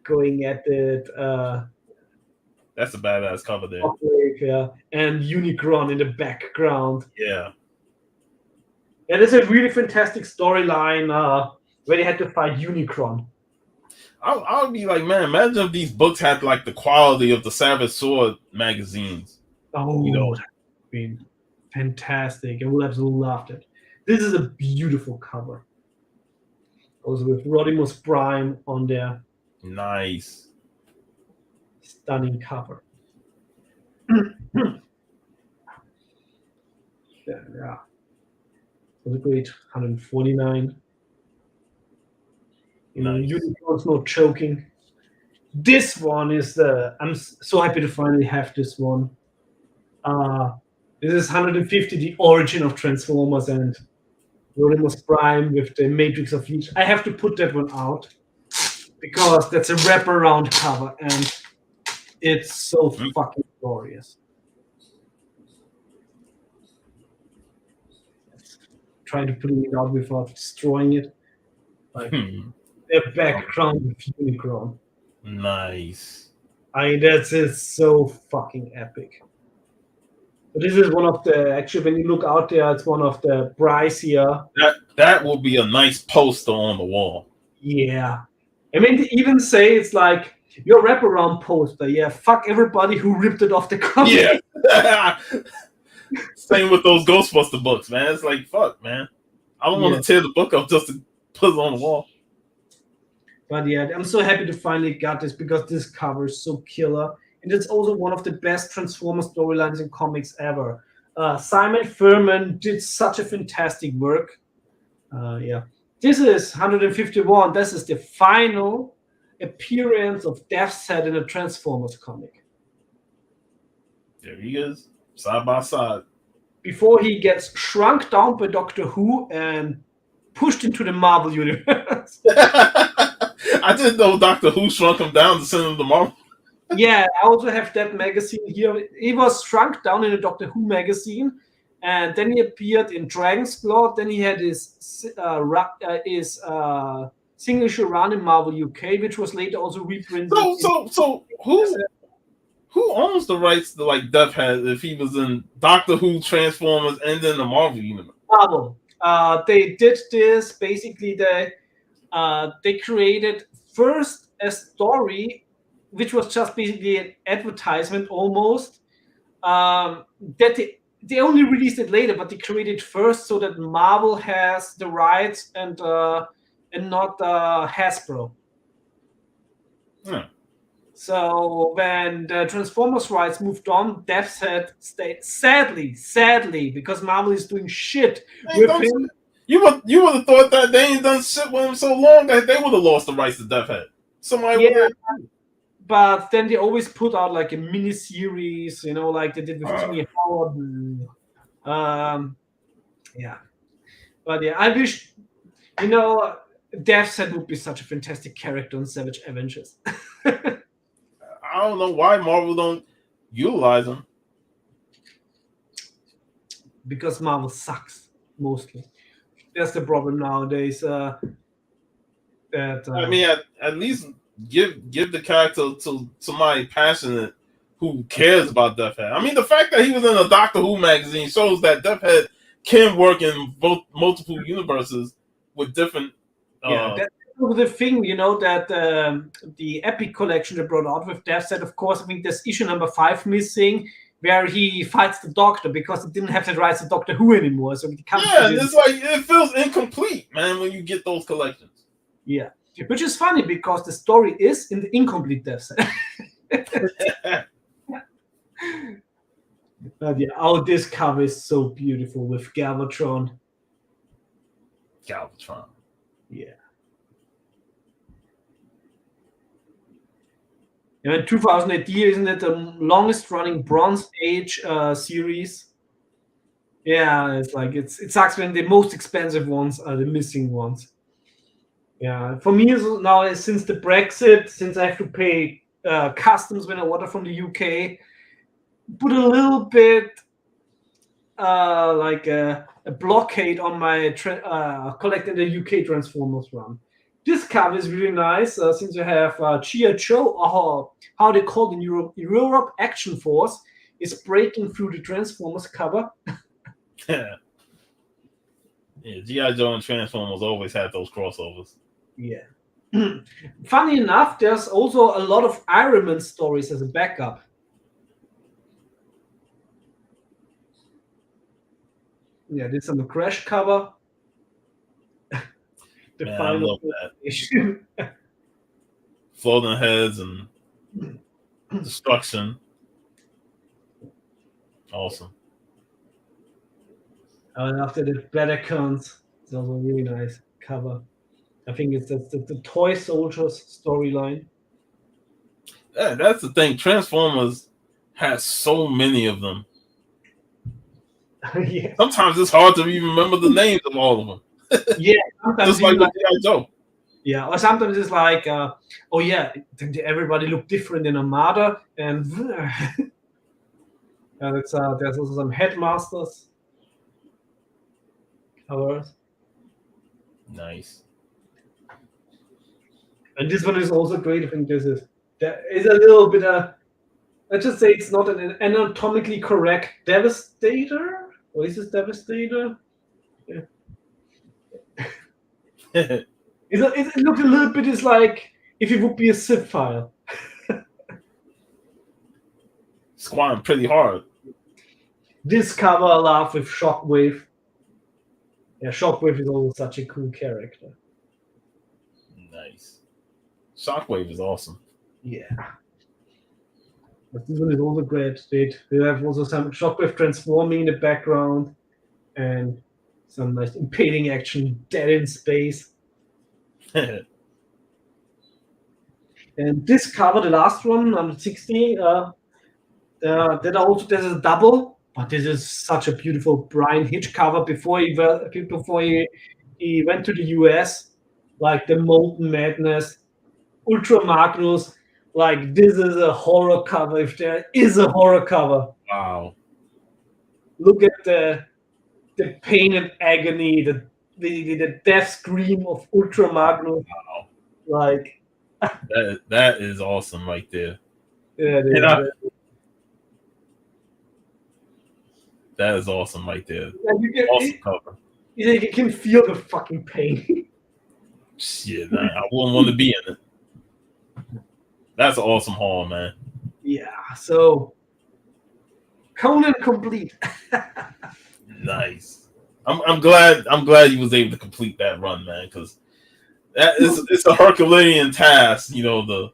going at it. That's a badass cover there. And Unicron in the background. Yeah. Yeah, there's a really fantastic storyline where they had to fight Unicron. I would be like, man, imagine if these books had like the quality of the Savage Sword magazines. Oh, that would have been fantastic. I would have loved it. This is a beautiful cover. Also with Rodimus Prime on there. Nice. Stunning cover. Yeah. It was a great 149. Nice. Unicron's not choking. This one is I'm so happy to finally have this one. This is 150, the origin of Transformers, and Rodimus Prime with the Matrix of Each. I have to put that one out because that's a wraparound cover and it's so fucking glorious. Trying to put it out without destroying it. Like the background with Unicron. Nice. That's is so fucking epic. But this is one of the actually when you look out there, it's one of the pricier. That will be a nice poster on the wall. Yeah, I mean they even say it's like your wraparound poster. Yeah, fuck everybody who ripped it off the comic. Yeah. Same with those Ghostbuster books, man. It's like fuck, man. I don't want Yeah, to tear the book up just to put it on the wall. but yeah, I'm so happy to finally got this because this cover is so killer, and it's also one of the best Transformer storylines in comics ever. Simon Furman did such a fantastic work. Yeah, this is 151. This is the final appearance of Deathset in a Transformers comic. There he is, side by side. Before he gets shrunk down by Doctor Who and pushed into the Marvel universe. I didn't know Doctor Who shrunk him down to send him to Marvel. Yeah, I also have that magazine here. He was shrunk down in a Doctor Who magazine, and then he appeared in Dragon's Blood. Then he had his single issue run in Marvel UK, which was later also reprinted. So who owns the rights to like Death Head if he was in Doctor Who, Transformers, and then the Marvel universe? Marvel. They did this basically. They created first a story, which was just basically an advertisement almost. That they only released it later, but they created first so that Marvel has the rights and not Hasbro. Hmm. So when the Transformers rights moved on, Death's Head stayed sadly, because Marvel is doing shit with him. You would have thought that they ain't done shit with him so long that they would have lost the rights to Death Head. Somebody would have. But then they always put out like a mini series, like they did with Timmy Howard. Yeah. But yeah, I wish, Death's Head would be such a fantastic character on Savage Avengers. I don't know why Marvel don't utilize him. Because Marvel sucks, mostly. That's the problem nowadays. I mean, at least give the character to somebody passionate who cares about Death Head. I mean, the fact that he was in a Doctor Who magazine shows that Death Head can work in both multiple universes with different. That's the thing, that the Epic collection they brought out with Death Set. Of course, I think there's issue number 5 missing, where he fights the Doctor because it didn't have the rights to Doctor Who anymore. So it comes. Yeah, it's like it feels incomplete, man, when you get those collections. Yeah, which is funny because the story is in the incomplete Death Set. But yeah, this cover is so beautiful with Galvatron. Galvatron. Yeah. In 2000 AD, isn't it the longest running Bronze Age series? Yeah, it's like it sucks when the most expensive ones are the missing ones. Yeah, for me now since the Brexit, since I have to pay customs when I order from the UK, put a little bit like a blockade on my collecting the UK Transformers run. This cover is really nice since you have G.I. Joe, or how they call it in Europe, Action Force, is breaking through the Transformers cover. Yeah, G.I. Joe and Transformers always had those crossovers. Yeah. Funny enough, there's also a lot of Iron Man stories as a backup. Yeah, this on the Crash cover. The Man, final I love that. Floating heads and destruction. Awesome. And after the Predacons, it's also a really nice cover. I think it's the Toy Soldiers storyline. Yeah, that's the thing. Transformers has so many of them. Yeah. Sometimes it's hard to even remember the names of all of them. Yeah, sometimes just like G.I. Joe. Yeah, or sometimes it's like, oh yeah, everybody look different in Armada, and there's also some Headmasters covers. Nice. And this one is also great. I think this is There is a little bit of, let's just say it's not an anatomically correct Devastator, or is this Devastator? Yeah. It looked a little bit is like if it would be a zip file. Squatting pretty hard. This cover I love with Shockwave. Yeah, Shockwave is always such a cool character. Nice. Shockwave is awesome. Yeah. But this one is also great. They have also some Shockwave transforming in the background and some nice impaling action, dead in space. And this cover, the last one, number 60, that also there's a double, but this is such a beautiful Brian Hitch cover before he went to the US, like the Molten Madness, Ultra Magnus. Like this is a horror cover. If there is a horror cover, Wow. Look at the pain and agony, the death scream of Ultra Magnus. Wow. Like that is awesome right there. Yeah, that is awesome right there. Awesome cover. You can feel the fucking pain. Shit, man, I wouldn't want to be in it. That's an awesome haul, man. Yeah, so Conan complete. Nice. I'm glad you was able to complete that run, man, because it's a Herculean task, to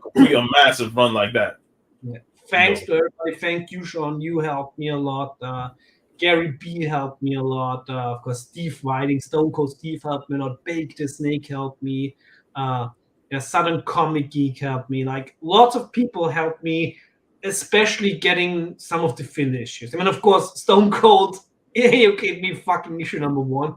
complete a massive run like that. Yeah. Thanks to everybody. Thank you, Sean. You helped me a lot. Gary B helped me a lot. Of course, Steve Whiting, Stone Cold Steve helped me a lot. Bake the Snake helped me. Southern Comic Geek helped me. Like lots of people helped me, especially getting some of the Phil issues. I mean, of course, Stone Cold, he okayed me fucking issue number 1.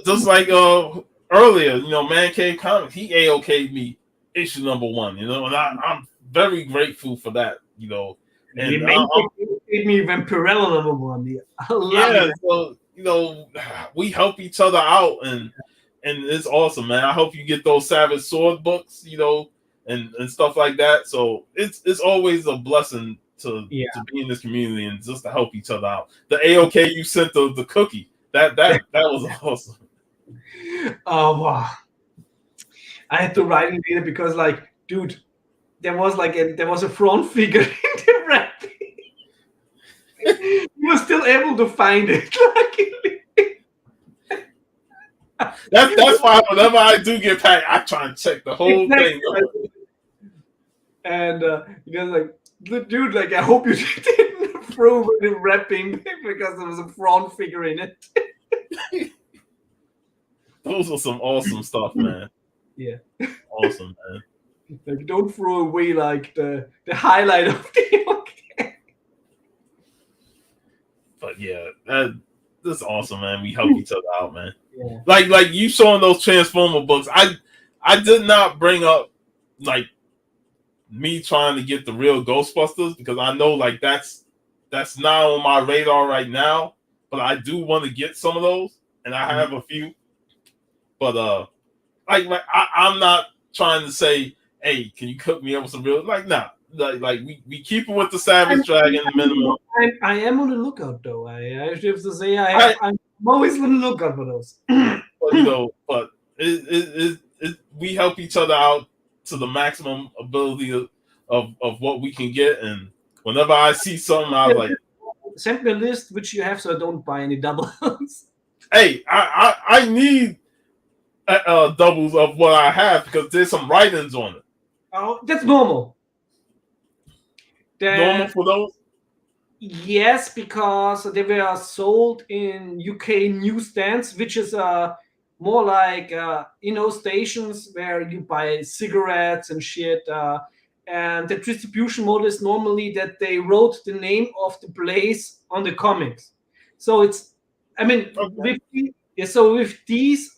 Just like earlier, Man Cave Comics, he A-okayed me issue number 1, and I'm very grateful for that, And he made me Vampirella number 1. Yeah, so we help each other out, and it's awesome, man. I hope you get those Savage Sword books, and stuff like that. So it's always a blessing to be in this community and just to help each other out. The AOK you sent the cookie, that was awesome. Oh wow! I had to write it later because, like, dude, there was a front figure in the wrapping. You were still able to find it, luckily. That's why whenever I do get packed, I try and check the whole thing. And because like, dude, like I hope you didn't throw the wrapping because there was a front figure in it. Those are some awesome stuff, man. Yeah. Awesome, man. Like don't throw away like the highlight of the okay. But yeah, that's awesome, man. We help each other out, man. Yeah. Like you showing those Transformer books. I did not bring up like me trying to get the real Ghostbusters because I know like that's not on my radar right now. But I do want to get some of those, and I have a few. But I'm not trying to say, hey, can you cook me up with some real nah. Like we keep it with the Savage Dragon minimum. I am on the lookout though. I have to say I'm always on the lookout for those. But we help each other out to the maximum ability of what we can get, and whenever I see something, I was like, send me a list which you have, so I don't buy any doubles. Hey, I need doubles of what I have because there's some writings on it. Oh, that's normal. Normal for those? Yes, because they were sold in UK newsstands, which is more like stations where you buy cigarettes and shit. And the distribution model is normally that they wrote the name of the place on the comics. So it's, with these,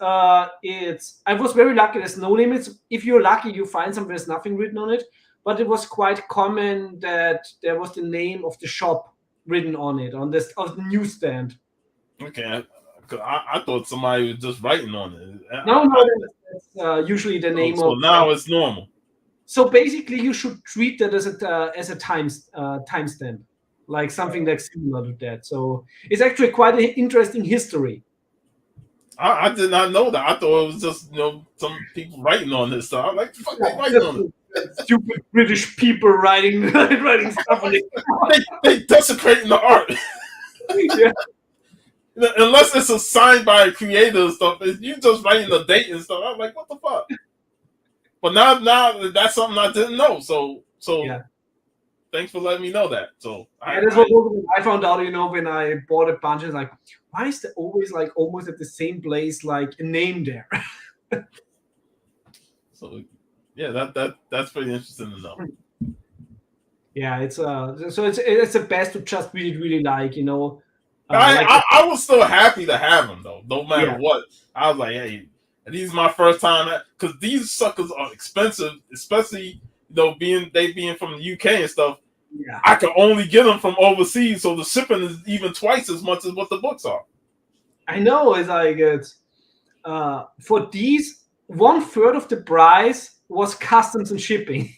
it's. I was very lucky. There's no limits. If you're lucky, you find some. There's nothing written on it. But it was quite common that there was the name of the shop written on it, on the newsstand. Okay, I thought somebody was just writing on it. No, that's usually the name of. So now it's normal. So basically, you should treat that as a timestamp, like something like similar to that. So it's actually quite an interesting history. I did not know that. I thought it was just some people writing on this stuff. I'm like, the fuck they Yeah, writing just on it? stupid British people writing writing stuff on it. They desecrating the art. Yeah. Unless it's assigned by a creator and stuff, if you just writing the date and stuff, I'm like, what the fuck? But now that's something I didn't know. So Yeah. thanks for letting me know that. So And that's what I found out, when I bought a bunch. It's like, why is there always like almost at the same place like a name there? So yeah, that's pretty interesting to know. Yeah, it's so it's the best to just really like, I was still happy to have them though, no matter Yeah. what. I was like, hey, these is my first time because these suckers are expensive, especially being from the UK and stuff. Yeah. I can only get them from overseas, so the shipping is even twice as much as what the books are. I know. It's like for these 1/3 of the price was customs and shipping.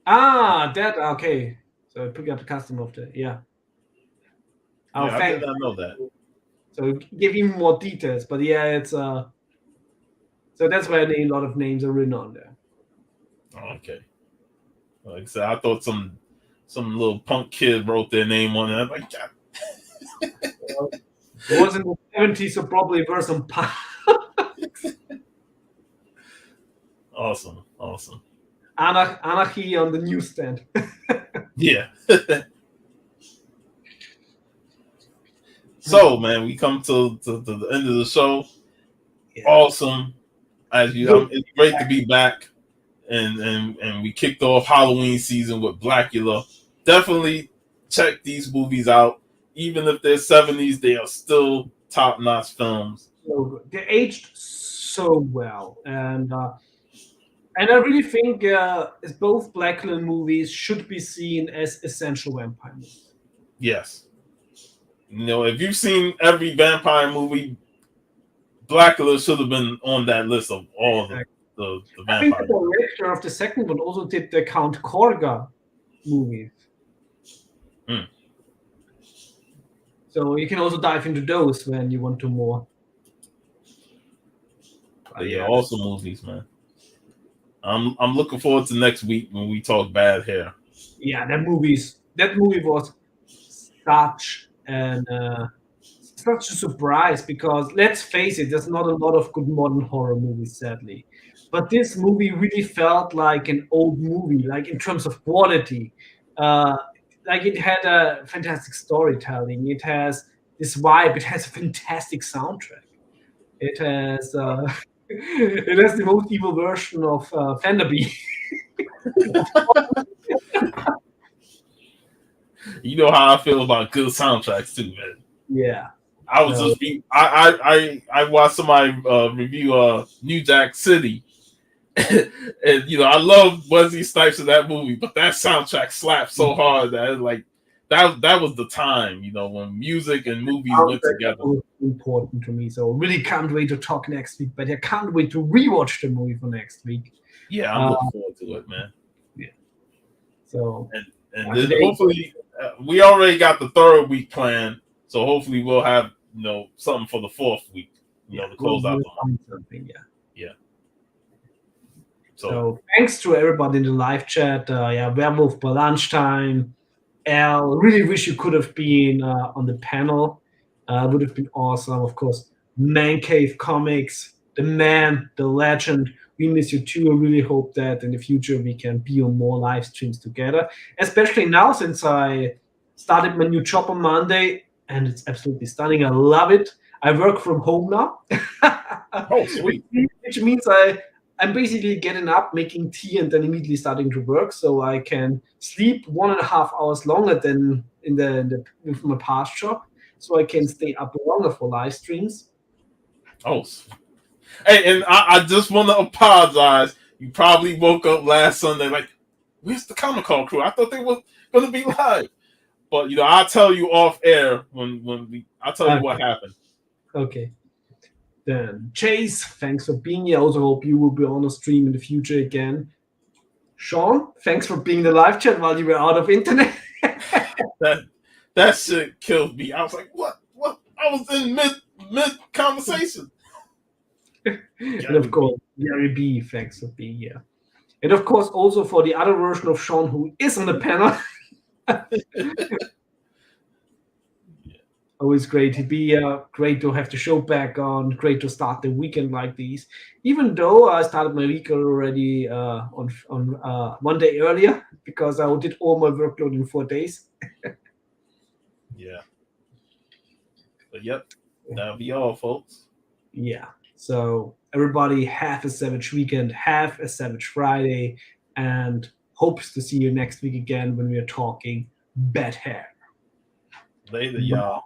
That okay. So pick up the custom of the Oh, Yeah, I did not know that. So give even more details, but yeah, it's so that's why a lot of names are written on there. Oh, okay. Like I said, I thought some little punk kid wrote their name on it. I'm like, God. Well, it was in the 70s, so probably were some punk. Awesome. Anarchy on the newsstand. Yeah. So, man, we come to the end of the show. Yeah. Awesome. It's great to be back. And we kicked off Halloween season with Blacula. Definitely check these movies out. Even if they're 70s, they are still top-notch films. So good. They aged so well. And I really think both Blacula movies should be seen as essential vampire movies. Yes. If you've seen every vampire movie, Blacula should have been on that list of all the vampire. I think the director of the second one also did the Count Korga movies. So you can also dive into those when you want to more. Yeah, awesome movies, man. I'm looking forward to next week when we talk Bad Hair. Yeah, that movie was such a surprise because let's face it, there's not a lot of good modern horror movies, sadly. But this movie really felt like an old movie, like in terms of quality. Like it had a fantastic storytelling. It has this vibe. It has a fantastic soundtrack. It has it has the most evil version of Fenderby. You know how I feel about good soundtracks too, man. Yeah. I was I watched somebody review New Jack City. And I love Wesley Snipes in that movie, but that soundtrack slapped so hard that like that was the time, when music and movies went together. Important to me, so really can't wait to talk next week. But I can't wait to rewatch the movie for next week. Yeah, I'm looking forward to it, man. Yeah. So and then hopefully we already got the third week planned, so hopefully we'll have something for the fourth week, to close out the month. Yeah. So thanks to everybody in the live chat. Werewolf by lunchtime. Al, really wish you could have been on the panel. Would have been awesome. Of course, Man Cave Comics, the man, the legend. We miss you too. I really hope that in the future we can be on more live streams together. Especially now since I started my new job on Monday, and it's absolutely stunning. I love it. I work from home now. Oh, sweet. Which means I'm basically getting up, making tea, and then immediately starting to work, so I can sleep 1.5 hours longer than with my past job, so I can stay up longer for live streams. Oh, hey, and I just want to apologize. You probably woke up last Sunday like, "Where's the Comic Con crew? I thought they were going to be live." But I'll tell you off air when I'll tell you what happened. Okay. Then Chase, thanks for being here. I also hope you will be on a stream in the future again. Sean, thanks for being in the live chat while you were out of internet. that shit killed me. I was like, what? I was in mid conversation. And of course, Gary B, thanks for being here. And of course, also for the other version of Sean who is on the panel. Always great to be great to have the show back on. Great to start the weekend like these. Even though I started my week already on 1 day earlier because I did all my workload in 4 days. Yeah. But yep, that'll be all, folks. Yeah. So everybody have a savage weekend, have a savage Friday, and hopes to see you next week again when we are talking bad hair. Later, y'all.